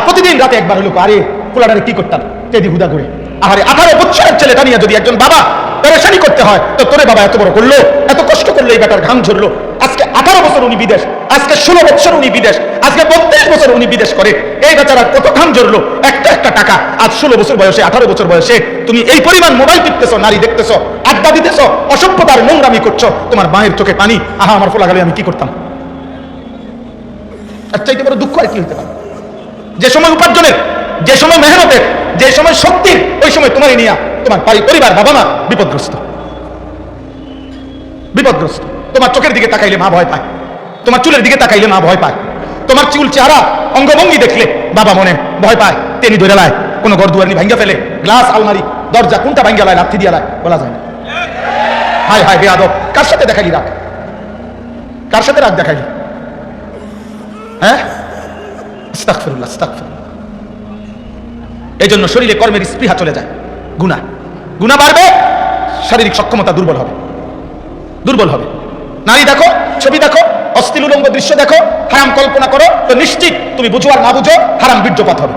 প্রতিদিন রাতে একবার হলো, আরে পোলাটারে কি করতাম তেদি হুদা করে। আরে 18 বছরের ছেলেটা নিয়ে যদি একজন বাবা পেরেশানি করতে হয়, তো তোরে বাবা এত বড় করলো, এত কষ্ট করলো, এই বেটার ঘাম ঝরলো। আজকে 18 বছর উনি বিদেশ, আজকে 16 বছর উনি বিদেশ, আজকে 32 বছর উনি বিদেশ করে। এই বেচারা কত ঘাম ঝরলো, একটা একটা টাকা। আজ 16 বছর বয়সে, 18 বছর বয়সে তুমি এই পরিমাণ মোবাইল টিপতেছো, নারী দেখতেছো, আড্ডা দিতেছো, অসভ্যতার নোংরামি করছো। তোমার মায়ের চোখে পানি, আহা আমার ফোলা গেলে আমি কি করতাম? এর চাইতে বড় দুঃখ আর কি হতে পারে? যে সময় উপার্জনের, যে সময় মেহনতের, যে সময় শক্তির, ওই সময় তোমারই নিয়া তোমার পরিবার, বাবা মা বিপদগ্রস্ত, বিপদগ্রস্ত। তোমার চোখের দিকে তাকাইলে মা ভয় পায়, তোমার চুলের দিকে তাকাইলে মা ভয় পায়, তোমার চুল, চেহারা, অঙ্গভঙ্গি দেখলে বাবা মনে ভয় পায়, টেনি ধরে লায়, কোনো ঘর দুয়ার ভাঙ্গা ফেলে, গ্লাস, আলমারি, দরজা কোনটা ভাঙ্গা লায়, লাথি দিয়া লায়, বলা যায় না। হায় হায় বেয়াদব, কার সাথে দেখালি রাগ? কার সাথে রাগ দেখাইলি? হ্যাঁ, আস্তাগফিরুল্লাহ, আস্তাগফিরুল্লাহ। এই জন্য শরীরে কর্মের স্পৃহা চলে যায়। গুনাহ, গুনাহ বাড়বে, শারীরিক সক্ষমতা দুর্বল হবে, দুর্বল হবে। নারী দেখো, ছবি দেখো, অশ্লীল উলঙ্গ দৃশ্য দেখো, হারাম কল্পনা করো, তো নিশ্চিত তুমি বুঝো আর না বুঝো হারাম বীর্যপাত হবে।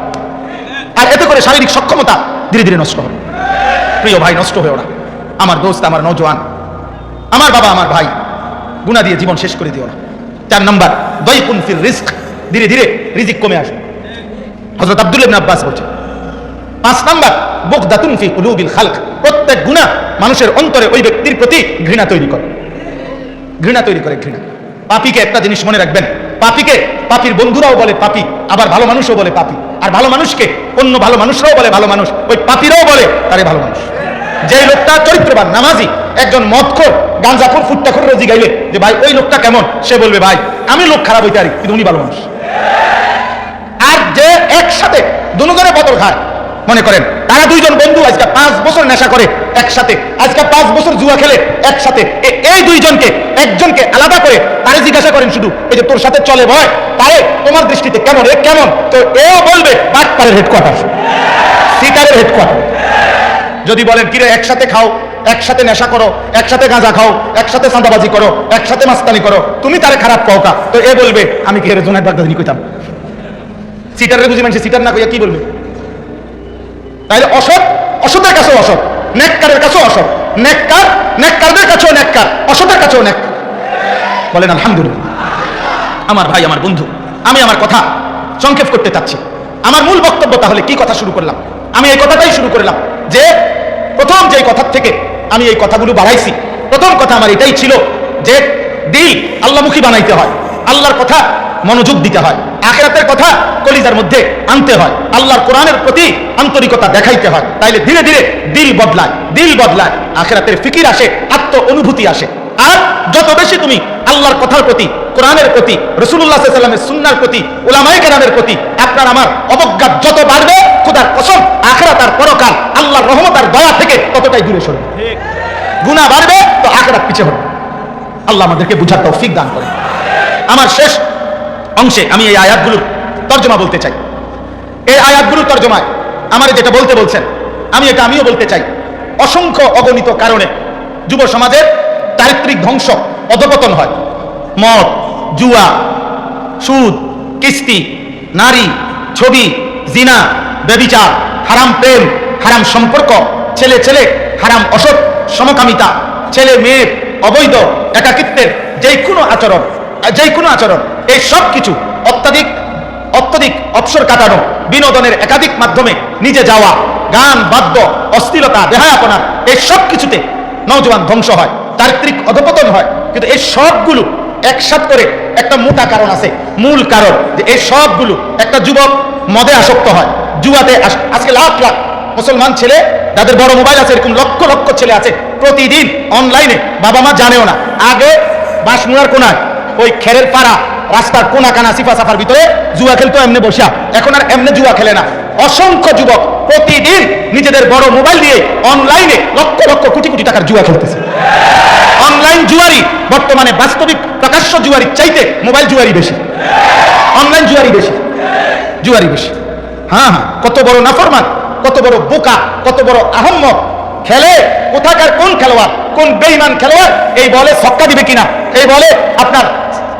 আর এতে করে শারীরিক সক্ষমতা ধীরে ধীরে নষ্ট হবে। প্রিয় ভাই, নষ্ট হয়েও না। আমার দোস্ত, আমার নওজোয়ান, আমার বাবা, আমার ভাই, গুনাহ দিয়ে জীবন শেষ করে দিও না। 4 নাম্বার, দাইকুন ফিল রিজক, ধীরে ধীরে রিজিক কমে আসে। হযরত আব্দুল্লাহ ইবনে আব্বাস বলছেন। 5 নাম্বার, বুগদাতুন ফি কুলুবিল খালক, প্রত্যেক গুনাহ মানুষের অন্তরে ওই ব্যক্তির প্রতি ঘৃণা তৈরি করে, ঘৃণা তৈরি করে, ঘৃণা। পাপীকে একটা জিনিস মনে রাখবেন, পাপীকে পাপীর বন্ধুরাও বলে পাপী, আবার ভালো মানুষও বলে পাপী। আর ভালো মানুষকে অন্য ভালো মানুষরাও বলে ভালো মানুষ, ওই পাপীরাও বলে তারে ভালো মানুষ। যে লোকটা চরিত্রবান, নামাজি, একজন মদখোর, গাঁজাখোর, ফুট্টাখোর রোজি গাইলে যে ভাই ওই লোকটা কেমন, সে বলবে ভাই আমি লোক খারাপ হইতে পারি কিন্তু উনি ভালো মানুষ। আর যে একসাথে দুজনে বোতল খায়, মনে করেন তারা 2 জন বন্ধু আজকে 5 বছর নেশা করে একসাথে, আজকে 5 বছর জুয়া খেলে একসাথে, এই 2 জনকে একজনকে আলাদা করে তারে জিজ্ঞাসা করেন শুধু এই যে তোর সাথে চলে ভয়, তারে তোমার দৃষ্টিতে কেমন, এ কেমন, তো এও বলবে বাটপাড়ের হেডকোয়ার্টার, সিটারের হেডকোয়ার্টার। যদি বলেন কিরে একসাথে খাও, একসাথে নেশা করো, একসাথে গাঁজা খাও, একসাথে চাঁদাবাজি করো, একসাথে মাস্তানি করো, তুমি তারে খারাপ পাও কা, তো এ বলবে আমি কি হেরে জোনায়েত বাগদাদি কইতাম। সিটারের বুঝি মানুষ সিটার না কইয়া কি বলবে? তাইলে অসৎ অসতের কাছেও অসৎ, নেককারের কাছেও অসৎ, নেককারদের কাছেও নেককার, অসতের কাছেও নেককার। বলেন আলহামদুলিল্লাহ। আমার ভাই, আমার বন্ধু, আমি আমার কথা সংক্ষেপ করতে চাচ্ছি। আমার মূল বক্তব্য তাহলে কি কথা শুরু করলাম? আমি এই কথাটাই শুরু করলাম যে প্রথম যেই কথার থেকে আমি এই কথাগুলো বাড়াইছি, প্রথম কথা আমার এটাই ছিল যে দিল আল্লাহমুখী বানাইতে হয়, আল্লাহর কথা মনোযোগ দিতে হয়, আখিরাতের কথা কলিজার মধ্যে আনতে হয়, আল্লাহর কোরআনের প্রতি আন্তরিকতা দেখাইতে হয়। তাইলে ধীরে ধীরে দিল বদলায়, আখিরাতের ফিকির আসে, আত্ম অনুভূতি আসে। আর যত বেশি তুমি আল্লাহর কথার প্রতি, কোরআনের প্রতি, রাসূলুল্লাহ সাল্লাল্লাহু আলাইহি ওয়াসাল্লামের সুন্নাহর প্রতি, উলামায়ে কেরামের প্রতি আপনার আমার অবজ্ঞা যত বাড়বে, খোদার কসম আখিরাত আর পরকাল আল্লাহর রহমত আর দয়া থেকে ততটাই দূরে সরবে। গুনাহ বাড়বে তো আখিরাত পিছে হবে। আল্লাহ আমাদেরকে বুঝার তৌফিক দান করেন। আমার শেষ অংশে আমি এই আয়াতগুলোর তর্জমা বলতে চাই। এই আয়াতগুলোর তর্জমায় আমার যেটা বলতে বলছেন আমিও বলতে চাই। অসংখ্য অগণিত কারণে যুব সমাজের চারিত্রিক ধ্বংস, অধপতন হয়। মদ, জুয়া, সুদ, কিস্তি, নারী, ছবি, জিনা, ব্যভিচার, হারাম প্রেম, হারাম সম্পর্ক, ছেলে ছেলে হারাম অসৎ সমকামিতা, ছেলে মেয়ের অবৈধ একাকিত্বের যেই কোনো আচরণ, এই সব কিছু অত্যধিক অবসর কাটানো, বিনোদনের একাধিক মাধ্যমে নিজে যাওয়া, গান, বাদ্য, অশ্লীলতা, বেহায়াপনা, এই সব কিছুতে নওজোয়ান ধ্বংস হয়, চারিত্রিক অধপতন হয়। কিন্তু এই সবগুলো একসাথ করে একটা মোটা কারণ আছে, মূল কারণ যে এই সবগুলো একটা যুবক মদে আসক্ত হয়, জুয়াতে। আজকে লাখ লাখ মুসলমান ছেলে, যাদের বড় মোবাইল আছে, এরকম লক্ষ লক্ষ ছেলে আছে, প্রতিদিন অনলাইনে, বাবা মা জানেও না। আগে বাঁশমুড়ার কোনায়, ওই খেরের পাড়া, রাস্তার কোনা কানা সিফা সাফার ভিতরে জুয়া খেলতো এমনি বসা, এখন আর এমনি জুয়া খেলে না। অসংখ্য যুবক প্রতিদিন নিজেদের বড় মোবাইল দিয়ে অনলাইনে লক্ষ লক্ষ কোটি কোটি টাকার জুয়া খেলতেছে। অনলাইন জুয়ারি বর্তমানে বাস্তবিক প্রকাশ্য জুয়ারি চাইতে মোবাইল জুয়ারি বেশি, অনলাইন জুয়ারি বেশি। হ্যাঁ, কত বড় নাফরমান, কত বড় বোকা, কত বড় আহম্মক খেলে। কোথাকার কোন খেলোয়াড়, কোন বেঈমান খেলোয়াড় এই বলে ছক্কা দিবে কিনা, এই বলে আপনার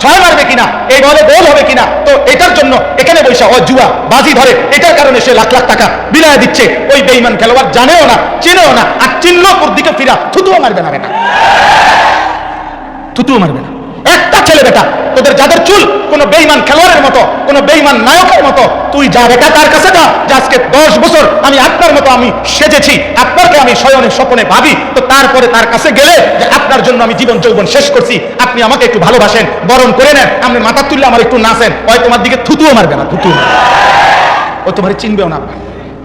ছয় মারবে কিনা, এই বলে গোল হবে কিনা, তো এটার জন্য এখানে বৈশা ও জুয়া বাজি ধরে, এটার কারণে সে লাখ লাখ টাকা বিলায় দিচ্ছে। ওই বেঈমান খেলোয়াড় জানেও না, চিনেও না, আর চিনলেও ওর দিকে ফিরা থুতুও মারবে না বেটা, থুতুও মারবে না। একটা ছেলে বেটা, তোদের যাদের চুল কোন বেঈমান খেলোয়াড়ের মতো, কোন বেঈমান নায়কের মতো, তুই যা বেটা তার কাছে যা, যে আজকে 10 বছর আমি আপনার মতো আমি সেজেছি, আপনাকে আমি শয়নে স্বপনে ভাবি, তো তারপরে তার কাছে গেলে যে আপনার জন্য আমি জীবন যৌবন শেষ করছি, আপনি আমাকে একটু ভালোবাসেন, বরণ করে নেন, আপনি মাথা তুললে আমার একটু নাচেন, ওই তোমার দিকে থুতুও মারবে না, থুতু ও তোমার চিনবেও না।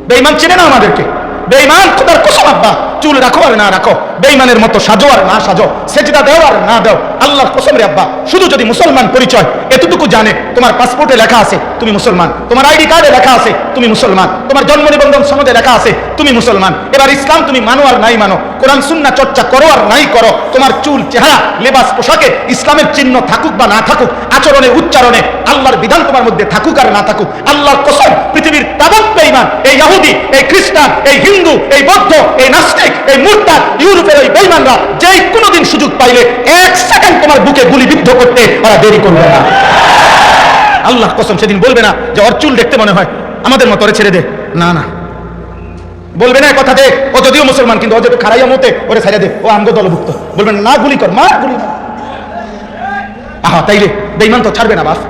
বেঈমান চিনে না আমাদেরকে, বেঈমান খোদার কসম আব্বা, চুল রাখো আর না রাখো, বেঈমানের মতো সাজো আর না সাজো, সেজদা দাও আর না দাও, আল্লাহর কসম রে আব্বা, শুধু যদি মুসলমান পরিচয় এতটুকু জানে, তোমার পাসপোর্টে লেখা আছে তুমি মুসলমান, তোমার আইডি কার্ডে লেখা আছে তুমি মুসলমান, তোমার জন্ম নিবন্ধন সনদে লেখা আছে তুমি মুসলমান। এবার ইসলাম তুমি মানো আর নাই মানো, কোরআন সুন্নাহ চর্চা করো আর নাই করো, তোমার চুল, চেহারা, লেবাস, পোশাকে ইসলামের চিহ্ন থাকুক বা না থাকুক, আচরণে উচ্চারণে আল্লাহর বিধান তোমার মধ্যে থাকুক আর না থাকুক, আল্লাহর কসম পৃথিবীর তাবৎ বেঈমান, এই ইহুদি, এই খ্রিস্টান, এই হিন্দু, এই বৌদ্ধ, এই নাস্তিক, এই মুরতাদ, ইউরোপের ওই বেঈমানরা যেই কোনোদিন সুযোগ পাইলে 1 সেকেন্ড তোমার বুকে গুলিবিদ্ধ করতে ওরা দেরি করবে না। আল্লাহ কসম সেদিন বলবে না যে ওর চুল দেখতে মনে হয় আমাদের মতো, ওরে ছেড়ে দে, না না, বলবে না কথা দে, ও যদিও মুসলমান কিন্তু ও যদি খারাইয়া মতে, ওরে ছেড়ে দে, ও আমগো দলভুক্ত, বলবেন না গুলি কর, মা গুলি মার। আহা, তাইলে বেঈমান তো ছাড়বে না বাপ,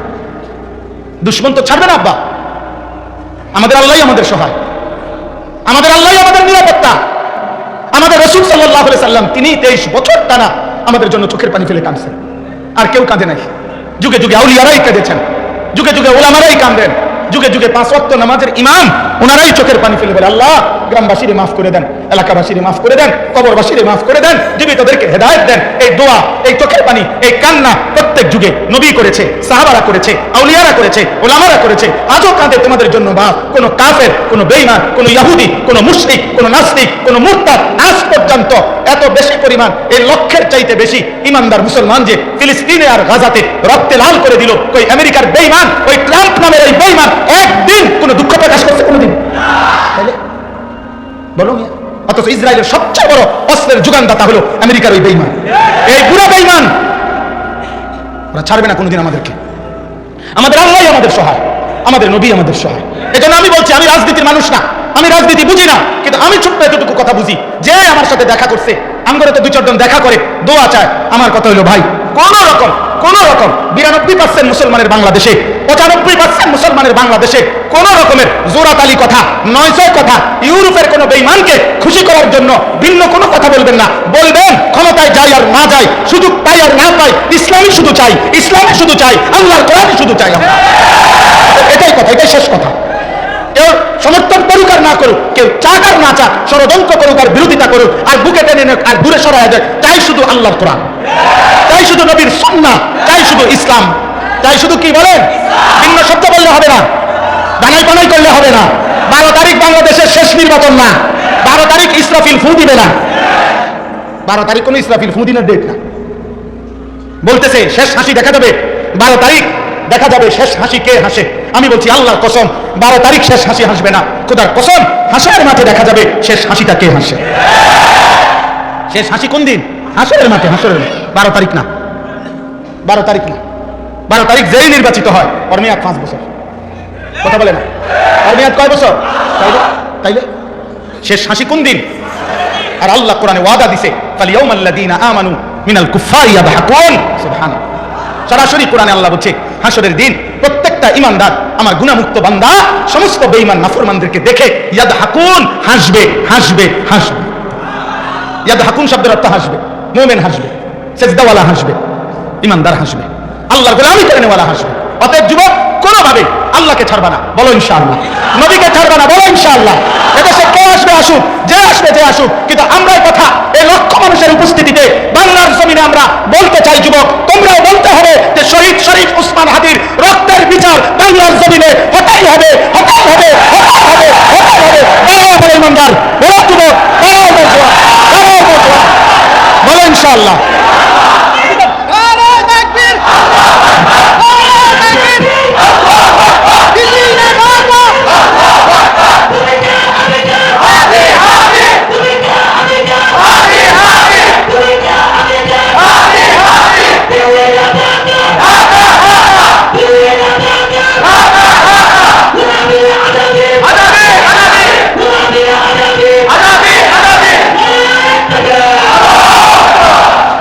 দুশ্মন তো ছাড়বে না আব্বা। আমাদের আল্লাহই আমাদের সহায়, আমাদের আল্লাহই আমাদের নিরাপত্তা। আমাদের রাসূল সাল্লাল্লাহু আলাইহি সাল্লাম তিনি 23 বছর টানা আমাদের জন্য চোখের পানি ফেলে কাঁদছেন, আর কেউ কাঁদে নাই। যুগে যুগে আউলিয়ারাই কেঁদেছেন, যুগে যুগে ওলামারাই কাঁদেন, যুগে যুগে 5 ওয়াক্ত নামাজের ইমাম ওনারাই চোখের পানি ফেলে বলে, আল্লাহ গ্রামবাসীরে মাফ করে দেন, এলাকাবাসীরে মাফ করে দেন, কবরবাসীরে মাফ করে দেন, জীবিতদেরকে হেদায়েত দেন। এই দোয়া, এই চোখের পানি, এই কান্না প্রত্যেক যুগে নবী করেছে, সাহাবারা করেছে, আউলিয়ারা করেছে, ওলামারা করেছে, আজও কাঁদে তোমাদের জন্য বাপ। কোন কাফের, কোন বেঈমান, কোন ইহুদি, কোন মুশরিক, কোন নাস্তিক, কোন মুরতাদ আজ পর্যন্ত এত বেশি পরিমাণ, এই লক্ষের চাইতে বেশি ইমানদার মুসলমান যে ফিলিস্তিনে আর গাজাতে রক্তে লাল করে দিল, ওই আমেরিকার বেঈমান, ওই ট্রাম্প নামের এই বেঈমান একদিন কোন দুঃখ প্রকাশ করছে কোনদিন? বলো মিয়া। অথচ ইসরায়েলের সবচেয়ে বড় অস্ত্রের যোগানদাতা হলো আমেরিকার ওই বেঈমান, এই বুড়া বেঈমান। ওরা ছাড়বে না কোনদিন আমাদেরকে। আমাদের আল্লাহই আমাদের সহায়, আমাদের নবী আমাদের সহায়। এজন্য আমি বলছি, আমি রাজনীতির মানুষ না, আমি রাজনীতি বুঝি না, কিন্তু আমি ছোট্ট এতটুকু কথা বুঝি। যে আমার সাথে দেখা করছে, আমগরে তো 2-4 জন দেখা করে দোয়া চায়। আমার কথা হলো ভাই, কোন রকম 92% মুসলমানের বাংলাদেশে, 95% মুসলমানের বাংলাদেশে কোন রকমের জোরাতালি কথা, 900 কথা, ইউরোপের কোন বেঈমানকে খুশি করার জন্য ভিন্ন কোনো কথা বলবেন না। বলবেন ক্ষমতায় যাই আর না যাই, সুযোগ পাই আর না পাই, ইসলামই শুধু চাই, ইসলামই শুধু চাই, আল্লাহর কোরআনই শুধু চাই আমরা। এটাই কথা, এটাই শেষ কথা। কেউ সমর্থন করুক আর না করুক, কেউ চাক আর না চাক, ষড়যন্ত্র করুক আর বিরোধিতা করুক, আর বুকে টেনে নেক আর দূরে সরায় যায়, তাই শুধু আল্লাহর কোরআন, তাই শুধু নবীর সুন্নাহ, তাই শুধু ইসলাম, তাই শুধু কি বলেন, ভিন্ন শব্দ বললে হবে না, বানাই বানাই করলে হবে না। 12 তারিখ বাংলাদেশের শেষ নির্বাচন না, 12 তারিখ ইসরাফিল ফু দিবে না, 12 তারিখ কোন ইসরাফিল ফু দিনের ডেট না। বলতেছে শেষ হাসি দেখা যাবে 12 তারিখ, দেখা যাবে শেষ হাসি কে হাসে। আমি বলছি আল্লাহর কসম, 12 তারিখ শেষ হাসি হাসবে না, খোদার কসম, হাসরের মাঠে দেখা যাবে শেষ হাসিটা কে হাসে। শেষ হাসি কোন দিন? হাসরের মাঠে, হাসরের 12 তারিখ না, 12 তারিখ না। 12 তারিখ যেই নির্বাচিত হয় ওর মেয়াদ 5 বছর। কথা বলে না, ওর মেয়াদ কয় বছর? তাইলে শেষ হাসি কোন দিন? আর আল্লাহ কোরআনে ওয়াদা দিছে, ফালিয়াউমাল্লাযীনা আমানু মিনাল কুফফারি ইয়াদহাকুন। সুবহানাল্লাহ, সরাসরি কোরআনে আল্লাহ বলছে হাসরের দিন প্রত্যেকটা ঈমানদার, আমার গুনাহমুক্ত বান্দা, সমস্ত বেঈমান নাফরমানদেরকে দেখে ইয়াদহাকুন, হাসবে, হাসবে, হাসবে। ইয়াদহাকুন শব্দের অর্থ হাসবে, মুমিন হাসবে, সেজদাওয়ালা হাসবে, ঈমানদার হাসবে, আল্লাহর গোলামি করেনেওয়ালা হাসবে। অতএব যুবক, কোনোভাবে আল্লাহকে ছাড়বা না, বলো ইনশাআল্লাহ। নবীকে ছাড়বা না, বলো ইনশাআল্লাহ। এদেশে কে আসবে আসুক, যে আসবে যে আসুক, কিন্তু আমরাই কথা এই লক্ষ মানুষের উপস্থিতিতে বাংলার জমিনে আমরা বলতে চাই, যুবক তোমরাও বলতে হবে যে শহীদ শরীফ ওসমান হাদির রক্তের বিচার বাংলার জমিনে হতেই হবে, হতেই হবে, হতেই হবে, হতেই হবে। বলো ইমানদার, বলো যুবক, বলো নওজোয়ান, বলো নওজোয়ান, বলো ইনশাআল্লাহ।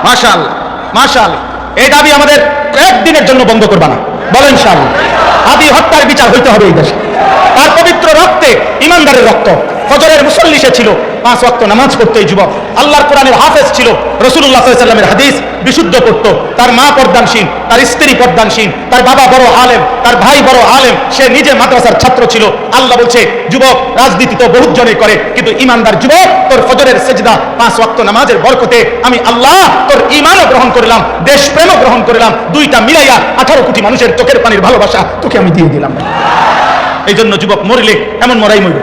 মাশাআল্লাহ, মাশাআল্লাহ। এই দাবি আমাদের একদিনের জন্য বন্ধ করবা না, বলেন ইনশাআল্লাহ। হাদি হত্যার বিচার হইতে হবে এই দেশে। তার পবিত্র রক্তে, ইমানদারের রক্ত। ফজরের মুসল্লি সে ছিল, 5 ওয়াক্ত নামাজ পড়তো এই যুবক, আল্লাহর কোরআনের হাফেজ ছিল, রাসূলুল্লাহ সাল্লাল্লাহু আলাইহি ওয়াসাল্লামের হাদিস বিশুদ্ধ পড়তো, তার মা পর্দানশীল, তার স্ত্রী পর্দানশীল, তার বাবা বড় আলেম, তার ভাই বড় আলেম, সে নিজে মাদ্রাসার ছাত্র ছিল। আল্লাহ বলছে, যুবক রাজনীতি তো বহুত জনে করে, কিন্তু ইমানদার যুবক, তোর ফজরের সেজদা 5 ওয়াক্ত নামাজের বরকতে আমি আল্লাহ তোর ঈমানও গ্রহণ করলাম, দেশপ্রেমও গ্রহণ করলাম, দুইটা মিলাইয়া 18 কোটি মানুষের চোখের পানির ভালোবাসা তোকে আমি দিয়ে দিলাম। এই জন্য যুবক, মরলে এমন মরাই মরবে,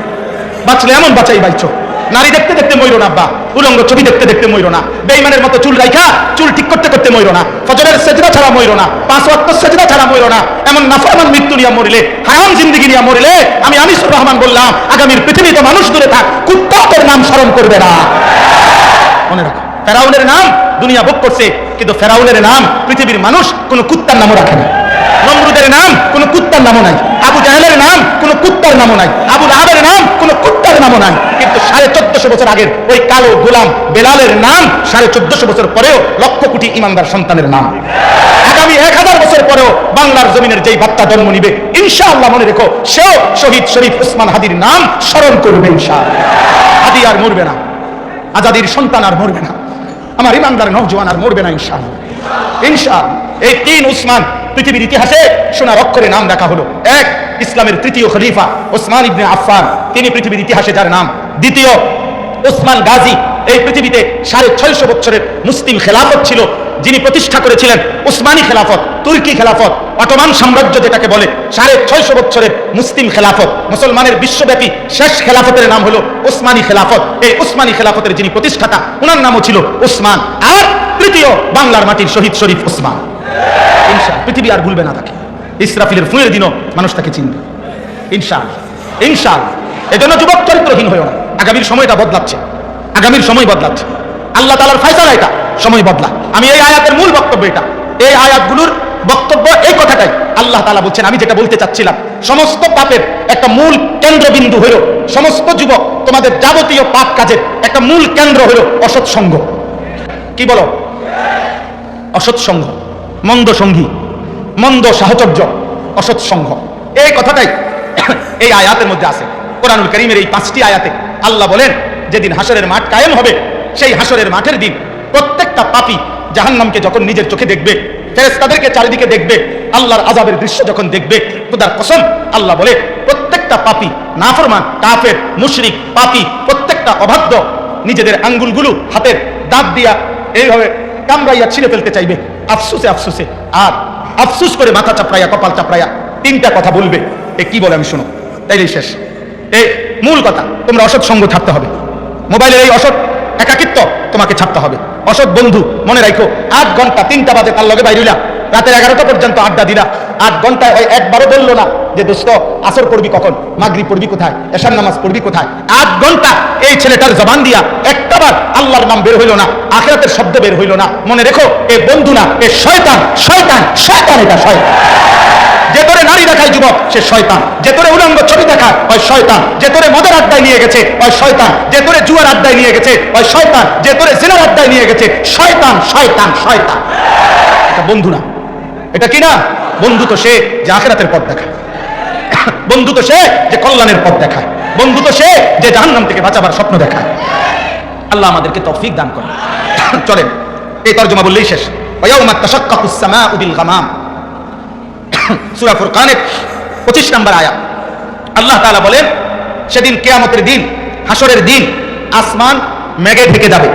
বাঁচলে এমন বাঁচাই বাইছো। নারী দেখতে দেখতে মইরো না, বা উলঙ্গ ছবি দেখতে দেখতে মইরো না, বেঈমানের মতো চুল রাইখা চুল ঠিক করতে করতে মইরো না, ফজরের সেজদা ছাড়া মইরো না, 5 ওয়াক্ত সেজদা ছাড়া মইরো না। এমন নাফরমান মৃত্যু নিয়ে মরিলে, হারাম জিন্দেগি নিয়ে মরিলে, আমি আনিসুর রহমান বললাম, আগামীর পৃথিবীতে মানুষ দূরে থাক, কুত্তা তোর নাম স্মরণ করবে না। মনে রাখো, ফেরাউনের নাম দুনিয়া ভোগ করছে, কিন্তু ফেরাউনের নাম পৃথিবীর মানুষ কোন কুত্তার নামও রাখে না। নমরুদের নাম কোন কুত্তার নামও নাই, আবু জাহেলের নাম কোন কুত্তার নামও নাই, আবু লাহাবের নাম কোন কুত্তার নামও নাই। কিন্তু 1450 বছর আগের ওই কালো গোলাম বেলালের নাম 1450 বছর পরেও লক্ষ কোটি ইমানদার সন্তানের নাম। আগামী 1000 বছর পরেও বাংলার জমিনের যেই বাচ্চা জন্ম নিবে, ইনশাআল্লাহ মনে রেখো, সেও শহীদ শরীফ ওসমান হাদির নাম স্মরণ করবে ইনশাআল্লাহ। হাদি আর মরবে না, আজাদির সন্তান আর মরবে না, আমার ইমানদার নওজোয়ান আর মরবে না ইনশাআল্লাহ, ইনশাআল্লাহ। এই 3 উসমান পৃথিবীর ইতিহাসে সোনার অক্ষরে নাম রাখা হলো। এক, ইসলামের তৃতীয় খলিফা ওসমান ইবনে আফফান, তিনি পৃথিবীর ইতিহাসে যার নাম। দ্বিতীয়, ওসমান গাজী, এই পৃথিবীতে 650 বছরের মুসলিম খেলাফত ছিল, যিনি প্রতিষ্ঠা করেছিলেন উসমানী খেলাফত, তুর্কি খেলাফত, অটোমান সাম্রাজ্য যেটাকে বলে। 650 বছরের মুসলিম খেলাফত, মুসলমানের বিশ্বব্যাপী শেষ খেলাফতের নাম হলো উসমানী খেলাফত। এই উসমানী খেলাফতের যিনি প্রতিষ্ঠাতা, ওনার নামও ছিল উসমান। আর তৃতীয়, বাংলার মাটির শহীদ শরীফ ওসমান। ইনশাআল্লাহ পৃথিবী আর ভুলবে না তাকে, ইসরাফিলের ফুঁয়ের দিনও মানুষ তাকে চিনবে ইনশাআল্লাহ, ইনশাআল্লাহ। এজন্য যুবক চরিত্রহীন হয়েও না, আগামীর সময়টা বদলাচ্ছে, আগামীর সময় বদলাচ্ছে, আল্লাহ তাআলার ফয়সালা এটা, সময় বদলা। আমি এই আয়াতের মূল বক্তব্য এটা, এই আয়াতগুলোর বক্তব্য এই কথাটাই। আল্লাহ তাআলা বলছেন, আমি যেটা বলতে চাচ্ছিলাম, সমস্ত পাপের একটা মূল কেন্দ্রবিন্দু হলো, সমস্ত যুবক তোমাদের যাবতীয় পাপ কাজের একটা মূল কেন্দ্র হলো অসৎ সঙ্গ। কি বলো? অসৎ সঙ্গ, মন্দ সঙ্গী, মন্দ সাহচর্য, অসৎ সঙ্গ। এই কথাটাই এই আয়াতের মধ্যে আছে। কোরআনুল কারীমের এই 5টি আয়াতে আল্লাহ বলেন, যেদিন হাসরের মাঠ কায়েম হবে, সেই হাসরের মাঠের দিন প্রত্যেকটা পাপী জাহান্নামকে যখন নিজের চোখে দেখবে, ফেরেশতাদেরকে চারিদিকে দেখবে, আল্লাহর আযাবের দৃশ্য যখন দেখবে, খোদার কসম আল্লাহ বলে প্রত্যেকটা পাপী, নাফরমান, কাফের, মুশরিক, পাপী, প্রত্যেকটা অবাধ্য নিজেদের আঙ্গুলগুলো হাতের দাঁত দিয়া এইভাবে কামড়াইয়া ছিঁড়ে ফেলতে চাইবে আফসোসে আফসোসে, আর আফসোস করে মাথা চাপড়াইয়া, কপাল চাপড়াইয়া 3টা কথা বলবে। এ কি বলে আমি শুনো, তাইলেই শেষ। এই মূল কথা, তোমরা অসৎ সঙ্গ ছাড়তে হবে। মোবাইলের এই অসৎ একাকিত্ব তোমাকে ছাড়তে হবে। অসৎ বন্ধু মনে রাখো, 8 ঘন্টা 3টা বাজে তার লগে বাইরিলা, রাতের 11টা পর্যন্ত আড্ডা দিলা, 8 ঘন্টায় ওই একবারও বললো না যে দোস্ত আসর পড়বি কখন, মাগরিব পড়বি কোথায়, এশার নামাজ পড়বি কোথায়। 8 ঘন্টা এই ছেলেটার জবান দিয়া একটাবার আল্লাহর নাম বের হইল না, আখিরাতের শব্দ বের হইল না। মনে রেখো, এ বন্ধু না, এ শয়তান, শয়তান, শয়তান, এটা শয়তান। যে তোরে নারী দেখায় যুবক, সে শয়তান। যে তোরে উলঙ্গ ছবি দেখায়, ওই শয়তান। যে তোরে মদের আড্ডায় নিয়ে গেছে, ওই শয়তান। যে তোরে জুয়ার আড্ডায় নিয়ে গেছে, ওই শয়তান। যে তোরে জিনার আড্ডায় নিয়ে গেছে, শয়তান, শয়তান, শয়তান। এটা বন্ধু না। এটা কি না? বন্ধু তো সে যে আখিরাতের পথ দেখায়, বন্ধু তো সে যে কল্যাণের পথ দেখায়, বন্ধু তো সে যে জাহান্নাম থেকে বাঁচাবার স্বপ্ন দেখায়। আল্লাহ আমাদেরকে তৌফিক দান করেন। চলেন এই তরজমা বললেই শেষ। ওয়ায়াউমা তাশাক্কাকুস সামাউ বিল গামাম, সূরা ফুরকানের 25 নম্বর আয়াত। আল্লাহ তাআলা বলেন, সেদিন কিয়ামতের দিন, হাসরের দিন, আসমান মেঘে ঢেকে যাবে।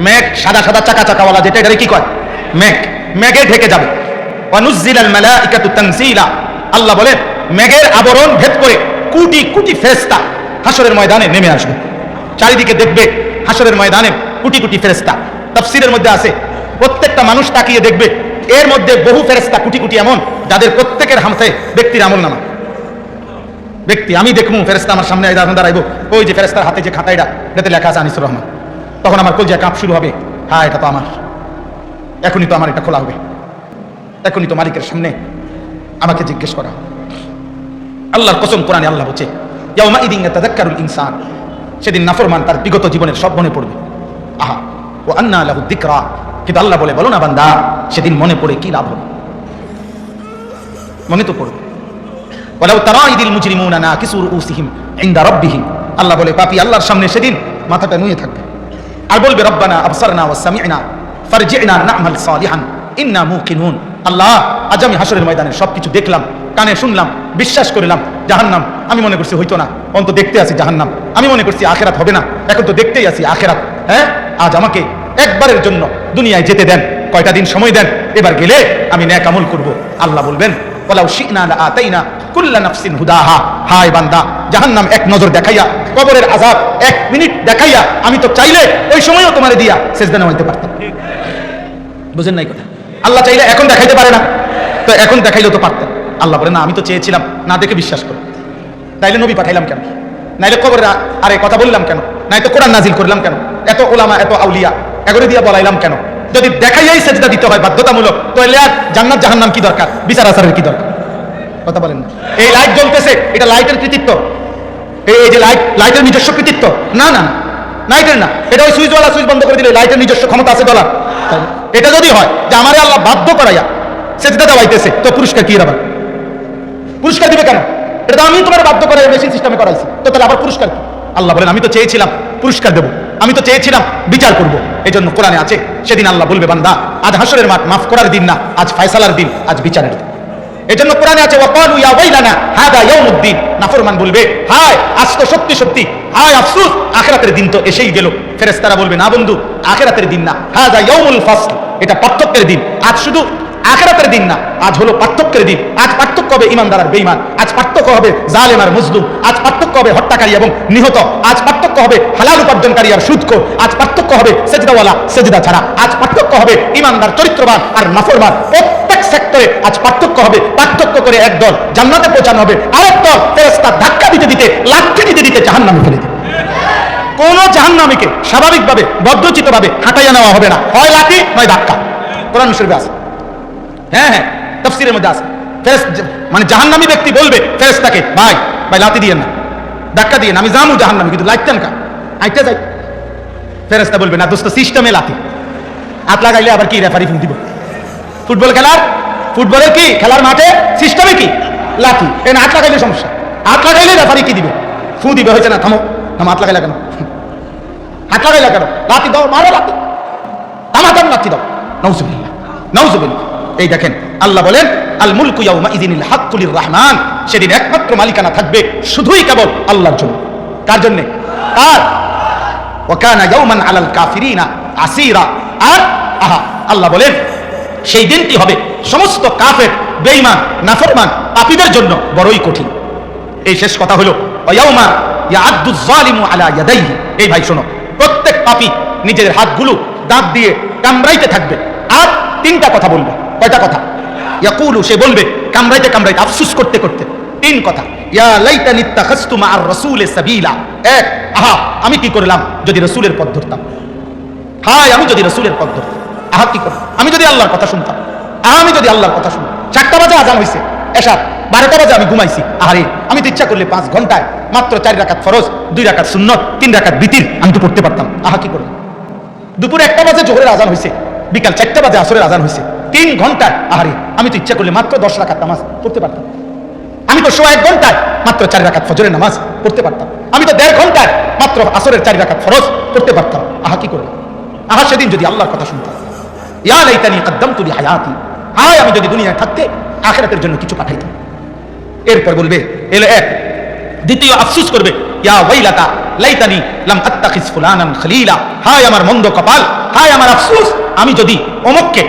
মেঘ সাদা সাদা চাকা চাকাওয়ালা, যেটা এটারে কি কয়? মেঘ। মেঘে ঢেকে যাবে। ওয়া নুজ্জিলাল মালাইকাতু তানজিলা, আল্লাহ বলেন মেঘের আবরণ ভেদ করে কোটি কোটি ফেরেশতা হাসরের ময়দানে নেমে আসবে। চারিদিকে দেখবে হাসরের ময়দানে কোটি কোটি ফেরেশতা। তাফসীরের মধ্যে আছে, প্রত্যেকটা মানুষ তাকিয়ে দেখবে, এর মধ্যে বহু ফেরেশতা কোটি কোটি এমন, যাদের প্রত্যেকের হাতে ব্যক্তির আমলনামা। ব্যক্তি আমি দেখবো, ফেরেশতা আমার সামনে দাঁড়াইবো, ওই যে ফেরেশতার হাতে যে খাতাটা, এটাতে লেখা আছে আনিসুর রহমান। তখন আমার কলজা কাঁপ শুরু হবে, হ্যাঁ এটা তো আমার, এখনই তো আমার এটা খোলা হবে, এখনই তো মালিকের সামনে আমাকে জিজ্ঞেস করা। আল্লাহর কসম, কোরআনে আল্লাহ বলছে, ইয়াউমা ইদিন ইয়াতাযাক্কারুল ইনসান, সেদিন নাফরমান তার বিগত জীবনের সব মনে পড়বে। আহা ওয়া আন্না লাহু যিকরা, কিন্তু আল্লাহ বলে, বলো না বান্দা, সেদিন মনে পড়ে কি লাভ হবে? মনে তো পড়বে। ওয়ালাউ তারা ইদিল মুজরিমুনা নাকিসু রুউসিহিম ইনদা রাব্বিহিম, আল্লাহ বলে পাপী আল্লাহর সামনে সেদিন মাথাটা নুয়ে থাকবে আর বলবে, রব্বানা আবসারনা ওয়া সামি'না ফারজি'না না'মাল সালিহান ইন্না মুকিনুন। আল্লাহ, আজ আমি হাসরের ময়দানে সবকিছু দেখলাম, কানে শুনলাম, বিশ্বাস করলাম। জাহান্নাম আমি মনে করছি হইতো না, অন্ত দেখতে আসি জাহান্নাম। আমি মনে করছি আখেরাত হবে না, এখন তো দেখতেই আসি আখেরাত। হ্যাঁ, আজ আমাকে একবারের জন্য দুনিয়ায় যেতে দেন, কয়টা দিন সময় দেন, এবার গেলে আমি নেক আমল করব। আল্লাহ বলবেন, ওয়ালাউ শি'না লাআতাইনা কুল্লা নাফসিন হুদাহা, হায় বান্দা, জাহান্নাম এক নজর দেখাইয়া, কবরের আযাব 1 মিনিট দেখাইয়া, আমি তো চাইলে ওই সময়ও তোমারে দিয়া সেজদা নামাইতে পারতাম। বুঝেন নাই কথা? আল্লাহ চাইলে এখন দেখাইতে পারে না, তো এখন দেখাইলেও তো পারতেন। আল্লাহ বলে, না আমি তো চেয়েছিলাম, না দেখে বিশ্বাস করো, তাইলে নবী পাঠাইলাম কেন, নাইলে কবরে আরে কথা বললাম কেন, নাই তো কোরআন নাজিল করলাম কেন, এত ওলামা এত আউলিয়া এগুলো দিয়া বলাইলাম কেন? যদি দেখাইয়াই সেজদা দিতে হয় বাধ্যতামূলক, তাহলে আর জান্নাত জাহান্নাম কি দরকার, বিচার আচারের কি দরকার? কথা বলেন না। এই লাইট জ্বলতেছে, এটা লাইটের কৃতিত্ব? এই যে লাইটের নিজস্ব কৃতিত্ব? না না, লাইটের না, এটা ওই সুইচওয়ালা সুইচ বন্ধ করে দিলে লাইটের নিজস্ব ক্ষমতা আছে ডলার। এটা যদি হয় যে আমারে আল্লাহ বাধ্য করাইয়া সেজদা দেওয়াইতেছে, তো পুরস্কার কি আবার? পুরস্কার দিবে কেন? এটা তো আমি তোমার বাধ্য করে মেশিন সিস্টেমে করাইছি, তো তাহলে আবার পুরস্কার কি? আল্লাহ বলেন, আমি তো চেয়েছিলাম পুরস্কার দেব, আমি তো চেয়েছিলাম বিচার করব। এই জন্য কোরআনে আছে, সেদিন আল্লাহ বলবে, বান্দা আজ হাসরের মাঠ মাফ করার দিন না, আজ ফায়সালার দিন, আজ বিচারের দিন। এই জন্য কোরআনে আছে, ওয়াকালু ইয়া ওয়াইলানা হাদা ইয়াউমুদ্দিন, নাফরমান বলবে, হায় আজ তো সত্যি সত্যি, হায় আফসোস, আখিরাতের দিন তো এসেই গেল। ফেরেশতারা বলবে, না বন্ধু, আখিরাতের দিন না, হাদা ইয়াউমুল ফাসল, এটা পার্থক্যের দিন। আজ শুধু আখিরাতের দিন না, আজ হলো পার্থক্যের দিন। আজ পার্থক্য হবে ইমানদার আর বেঈমান, আজ পার্থক্য হবে জালেম আর মজলুম, আজ পার্থক্য হবে হত্যাকারী এবং নিহত, আজ পার্থক্য হবে হালাল উপার্জনকারী আর সুদখোর, আজ পার্থক্য হবে সেজদাওয়ালা সেজদা ছাড়া, আজ পার্থক্য হবে ইমানদার চরিত্রবান আর নাফরমান। প্রত্যেক সেক্টরে আজ পার্থক্য হবে। পার্থক্য করে একদল জান্নাতে পৌঁছানো হবে, আরেক দল ফেরেশতা ধাক্কা দিতে দিতে, লাঠি দিতে দিতে জাহান্নামে ফেলে দিবে। কোন জাহান্নামীকে স্বাভাবিকভাবে বদ্ধচিতভাবে হাঁটাইয়া নেওয়া হবে না, হয় লাঠি নয় ধাক্কা। কোরআন শরীফে আছে। হ্যাঁ হ্যাঁ, তাফসীরের মধ্যে আছে, মানে জাহান্নামী ব্যক্তি বলবে ফেরেশতাকে, ভাই ভাই লাথি দিয়েন না, ধাক্কা দিয়ে আমি জামু জাহান্নামী, কিন্তু লাইতেন কা আইটা যাই। ফেরেশতা বলবে না দোস্ত সিস্টেমে লাথি, হাত লাগাইলে আবার কি রেফারি ফু দিব? ফুটবল খেলার, ফুটবলের কি খেলার মাঠে সিস্টেমে কি লাথি, এখানে হাত লাগাইলে সমস্যা, হাত লাগাইলে রেফারি কি দিবে? ফু দিবে। হয়েছে না, থামো থামো, হাত লাগাইলা কেন, হাত লাগাইলা কেন, লাথি দাও, মারো লাথি, তামাতাম লাথি দাও। নাউজুবিল্লাহ নাউজুবিল্লাহ। এই দেখেন আল্লাহ বলেন আল মুলকু ইয়াউমা ইযিনিল হাক্কু লির রহমান, সেদিন একমাত্র মালিকানা থাকবে শুধুই কেবল আল্লাহর জন্য। কার জন্য? কার? ওয়া কানা ইয়াউমান আলাল কাফিরিনা আসীরা। আর আহা, আল্লাহ বলেন সেই দিনটি হবে সমস্ত কাফের, বেঈমান, নাফরমান, পাপীদের জন্য বড়ই কঠিন। এই শেষ কথা হলো ওয়া ইয়াউমা ইয়াআদ্দু যালিমু আলা ইয়াদাইহি। এই ভাই শোনো, প্রত্যেক পাপী নিজের হাতগুলো দাঁত দিয়ে কামড়াইতে থাকবে, আর তিনটা কথা বলবে। কয়টা কথা? ইয়াকুলু, সে বলবে কামড়াইতে কামড়াইতে, আফসোস করতে করতে, তিন কথা। ইয়া লাইতানি ইত্তাখাযতু মা'আর রাসূলি সাবিলা। এক, আহা আমি কি করলাম যদি রাসূলের পথ ধরতাম, হায় আমি যদি রাসূলের পথ ধরতাম, আহা কি করতাম, আমি যদি আল্লাহর কথা শুনতাম, আহা আমি যদি আল্লাহর কথা শুনতাম। 4টা বাজে আজান হইছে এশার, 12টা বাজে আমি ঘুমাইছি, আরে আমি তো ইচ্ছা করলে 5 ঘন্টায় মাত্র 4 রাকাত ফরজ, 2 রাকাত সুন্নত, 3 রাকাত বিতির আমি তো পড়তে পারতাম, আহা কি করলাম। দুপুর 1টা বাজে জোহরের আজান হইছে, বিকাল 4টা বাজে আসরের আজান হইছে, 3 ঘন্টায়, আরে আমি তো ইচ্ছা করলে মাত্র 10 রাকাত নামাজ পড়তে পারতাম, আমি তো 1 ঘন্টায় মাত্র 4 রাকাত ফজরের নামাজ পড়তে পারতাম, আমি তো 1.5 ঘন্টায় মাত্র আসরের 4 রাকাত ফরজ পড়তে পারতাম, আহা কি করলাম। আহা সেদিন যদি আল্লাহর কথা শুনতাম। ইয়া লাইতানি কদ্দামতু লিহায়াতি, হায় আমি যদি দুনিয়ায় থাকতে আখিরাতের জন্য কিছু পাঠাইতাম। এরপর বলবে এলে এক, দ্বিতীয় আফসোস করবে, ইয়া ওয়াইলাতা লাইতানি লাম আত্তাখিজ ফুলানান খলিলা, হায় আমার মন্দ কপাল, হায় আমার আফসোস, আমি যদি অমুককে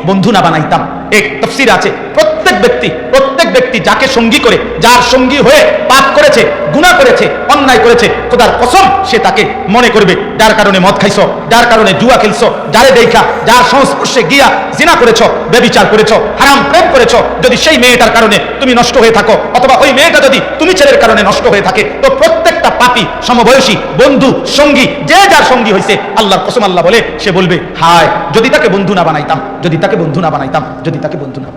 বন্ধু না বানাইতাম। এক তাফসীর আছে, প্রত্যেক ব্যক্তি যাকে সঙ্গী করে, যার সঙ্গী হয়ে পাপ করেছে, গুনাহ করেছে, অন্যায় করেছে, খোদার কসম সে তাকে মনে করবে, যার কারণে মদ খাইছো, যার কারণে জুয়া খেলছো, যারে দেখা, যার সংস্পর্শে গিয়া জিনা করেছো, ব্যভিচার করেছো, হারাম প্রেম করেছো, যদি সেই মেয়েটার কারণে তুমি নষ্ট হয়ে থাকো, অথবা ওই মেয়েটা যদি তুমি ছেলের কারণে নষ্ট হয়ে থাকে, তো প্রত্যেকটা পাপী সমবয়সী বন্ধু সঙ্গী, যে যার সঙ্গী হয়েছে, আল্লাহর কসম আল্লাহ বলে, সে বলবে হায় যদি তাকে বন্ধু না বানাইতাম, যদি তাকে বন্ধু না বানাইতাম, যদি তাকে বন্ধু না।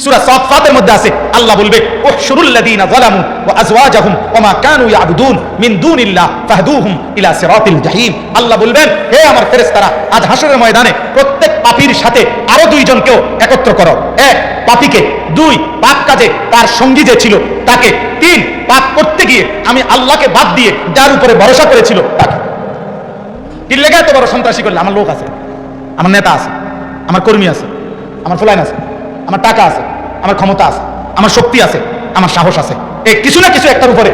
সূরা সাফফাতের মধ্যে আছে, আল্লাহ বলবে উহশুরুল লাযীনা যালামু ওয়া আযওয়াজাহুম ওয়া মা কানু ইয়াবুদুন মিন দুনিল্লাহ ফাহদুহুম ইলা সিরাতিল জাহিম। আল্লাহ বলবেন হে আমার ফেরেশতারা, আজ হাসরের ময়দানে প্রত্যেক পাপীর সাথে আরো 2 জনকেও একত্র করো। 1 পাপীকে, 2 পাপ কাজে তার সঙ্গী যে ছিল তাকে, 3 পাপ করতে গিয়ে আমি আল্লাহকে বাদ দিয়ে যার উপরে ভরসা করেছিল তাকে। কি লেগে এত বড় সন্ত্রাসী করলে? আমার লোক আছে, আমার নেতা আছে, আমার কর্মী আছে, আমার ফুলাইন আছে, আমার টাকা আছে, আমার ক্ষমতা আছে, আমার শক্তি আছে, আমার সাহস আছে, এই কিছু না কিছু একটার উপরে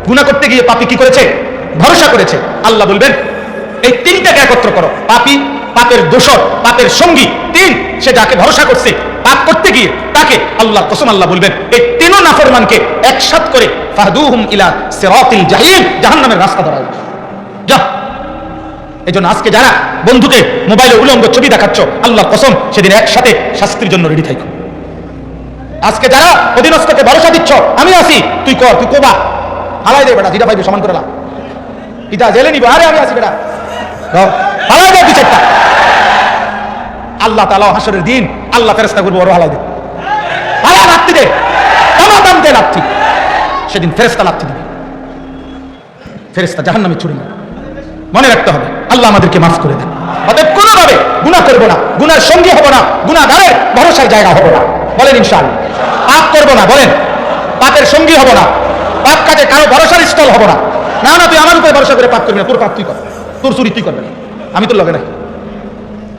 গুনাহ করতে গিয়ে পাপী কি করেছে? ভরসা করেছে। আল্লাহ বলবেন এই 3টাকে একত্র করো। পাপী, পাপের দোষর, পাপের সঙ্গী, 3 সে যাকে ভরসা করছে পাপ করতে গিয়ে তাকে, আল্লাহর কসম আল্লাহ বলবেন এই 3 নাফরমানকে একসাথ করে ফাহদুহুম ইলা সিরাতিল জাহিম, জাহান্নামের রাস্তা ধরায়। যা, এই জন্য আজকে যারা বন্ধুকে মোবাইলে উলঙ্গ ছবি দেখাচ্ছ, আল্লাহর কসম সেদিন একসাথে শাস্তির জন্য রেডি থাকো। আজকে যারা অধীনস্থকে ভরসা দিচ্ছ, আমি আছি, তুই কর, তুই কোবা, হালাই দে বেটা, যেটা পাইবে সমান করে লাভ, এটা জেলে নিব, আরে আমি আছি বেটা, হালাই দে 2-4টা। আল্লাহ তাআলা হাসরের দিন আল্লাহ ফেরেশতা করবে ওর হালাই দে, হালাই লাথি দে, তামাতাম দে লাথি। সেদিন ফেরেশতা লাথি দিবে, ফেরেশতা জাহান্নামে ছুড়ে মারবে। মনে রাখতে হবে, আল্লাহ আমাদেরকে মাফ করে দেন। অতএব কোনোভাবে গুনাহ করব না, গুনার সঙ্গী হব না, গুনাহগারের ভরসার জায়গা হব না, বলেন ইনশাআল্লাহ। পাপ করব না, বলেন পাপের সঙ্গী হব না, পাপ কাজে কারো ভরসার স্থল হব না। না না তুই আমার উপরে ভরসা করে পাপ করবি না, তোর পাপ তুই কর, তোর চুরি তুই করবে না, আমি তোর লগে নাই,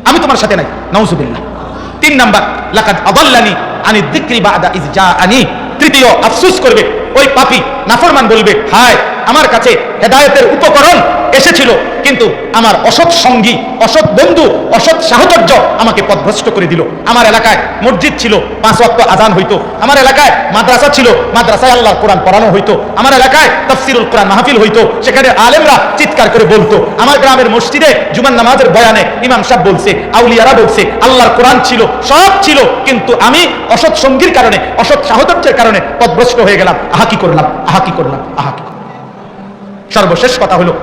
আমি তোমার সাথে নাই, নাউজুবিল্লাহ। 3 নাম্বার, লাকাদ আদাল্লানি আনি যিকরি বাদা ইজ জাআনি। তৃতীয় আফসোস করবে ওই পাপী, নাফরমান বলবে হায় আমার কাছে হেদায়েতের উপকরণ এসেছিল, কিন্তু আমার অসৎ সঙ্গী, অসৎ বন্ধু, অসৎ সাহচর্য আমাকে পথভ্রষ্ট করে দিল। আমার এলাকায় মসজিদ ছিল, 5 ওয়াক্ত আজান হইতো, আমার এলাকায় মাদ্রাসা ছিল, মাদ্রাসায় আল্লাহর কোরআন পড়ানো হইতো, আমার এলাকায় তাফসীরুল কোরআন মাহফিল হইতো, সেখানে আলেমরা চিৎকার করে বলতো, আমার গ্রামের মসজিদে জুমার নামাজের বয়ানে ইমাম সাহেব বলছে, আউলিয়ারা বলছে, আল্লাহর কোরআন ছিল, সব ছিল, কিন্তু আমি অসৎ সঙ্গীর কারণে, অসৎ সাহচর্যের কারণে পথভ্রষ্ট হয়ে গেলাম, আহা কি করলাম, আহা কি করলাম, আহা কি। সর্বশেষ কথা হলো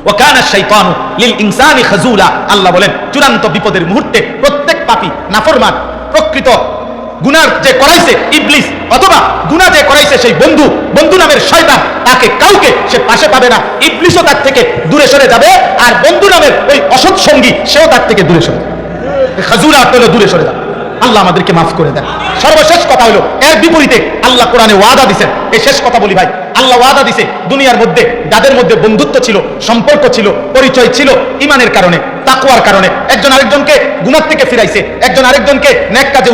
ওয়াকানা শাইতানু লিল ইনসানি খাজুলা। আল্লাহ বলেন চূড়ান্ত বিপদের মুহূর্তে প্রত্যেক পাপী, নাফরমান, প্রকৃত গুনার যে করাইছে ইবলিস, অথবা গুনাহ যে করাইছে সেই বন্ধু, বন্ধু নামের শয়তান, তাকে কাউকে সে পাশে পাবে না। ইবলিসও তার থেকে দূরে সরে যাবে, আর বন্ধু নামের ওই অসৎ সঙ্গী সেও তার থেকে দূরে সরে যাবে, খাজুরা হলো দূরে সরে যাবে। আল্লাহ আমাদেরকে মাফ করে দেন। সর্বশেষ কথা হলো, এর বিপরীতে আল্লাহ কোরআনে ওয়াদা দিয়েছেন। এই শেষ কথা বলি ভাই, আল্লাহ ওয়াদা দিছে দুনিয়ার মধ্যে যাদের মধ্যে বন্ধুত্ব ছিল, সম্পর্ক ছিল, পরিচয় ছিল ইমানের কারণে, তাকওয়ার কারণে, একজন আরেকজনকে গুনাহ থেকে ফিরাইছে, একজন আরেকজনকে নেক কাজে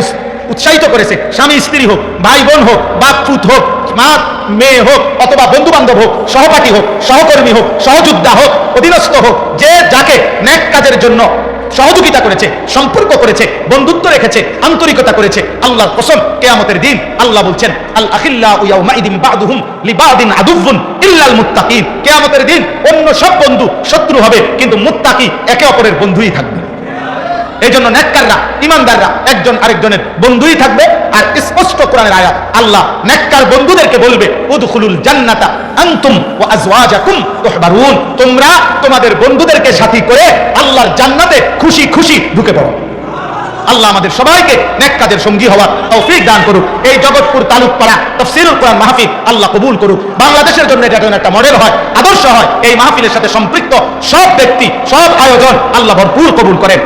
উৎসাহিত করেছে, স্বামী স্ত্রী হোক, ভাই বোন হোক, বাপ পুত হোক, মা মেয়ে হোক, অথবা বন্ধু বান্ধব হোক, সহপাঠী হোক, সহকর্মী হোক, সহযোদ্ধা হোক, অধীনস্থ হোক, যে যাকে নেক কাজের জন্য সহযোগিতা করেছে, সম্পর্ক করেছে, বন্ধুত্ব রেখেছে, আন্তরিকতা করেছে, আল্লাহর কসম কিয়ামতের দিন আল্লাহ বলছেন আল আখিল্লাউ ইয়াউমাইদিন বা'দুহুম লিবা'দিন আদুউন ইল্লাল মুত্তাকিন। কিয়ামতের দিন অন্য সব বন্ধু শত্রু হবে, কিন্তু মুত্তাকি একে অপরের বন্ধুই থাকবে। এই জন্য নেককাররা, ইমানদাররা একজন আরেকজনের বন্ধুই থাকবে। আর স্পষ্ট কোরআনের আয়াত, আল্লাহ নেককার বন্ধুদেরকে বলবে উদখুলুল জান্নাতা আনতুম ওয়া আজওয়াজাকুম তুহবারুন, তোমরা তোমাদের বন্ধুদেরকে সাথী করে আল্লাহর জান্নাতে খুশি খুশি ঢুকে পড়ো। আল্লাহ আমাদের সবাইকে নেক কাজের সঙ্গী হওয়ার তৌফিক দান করুক। এই জগৎপুর তালুকপাড়া তাফসীরুল কোরআন মাহফিল আল্লাহ কবুল করুক। বাংলাদেশের জন্য এটা যেন একটা মডেল হয়, আদর্শ হয়। এই মাহফিলের সাথে সম্পৃক্ত সব ব্যক্তি, সব আয়োজন আল্লাহ ভরপুর কবুল করেন।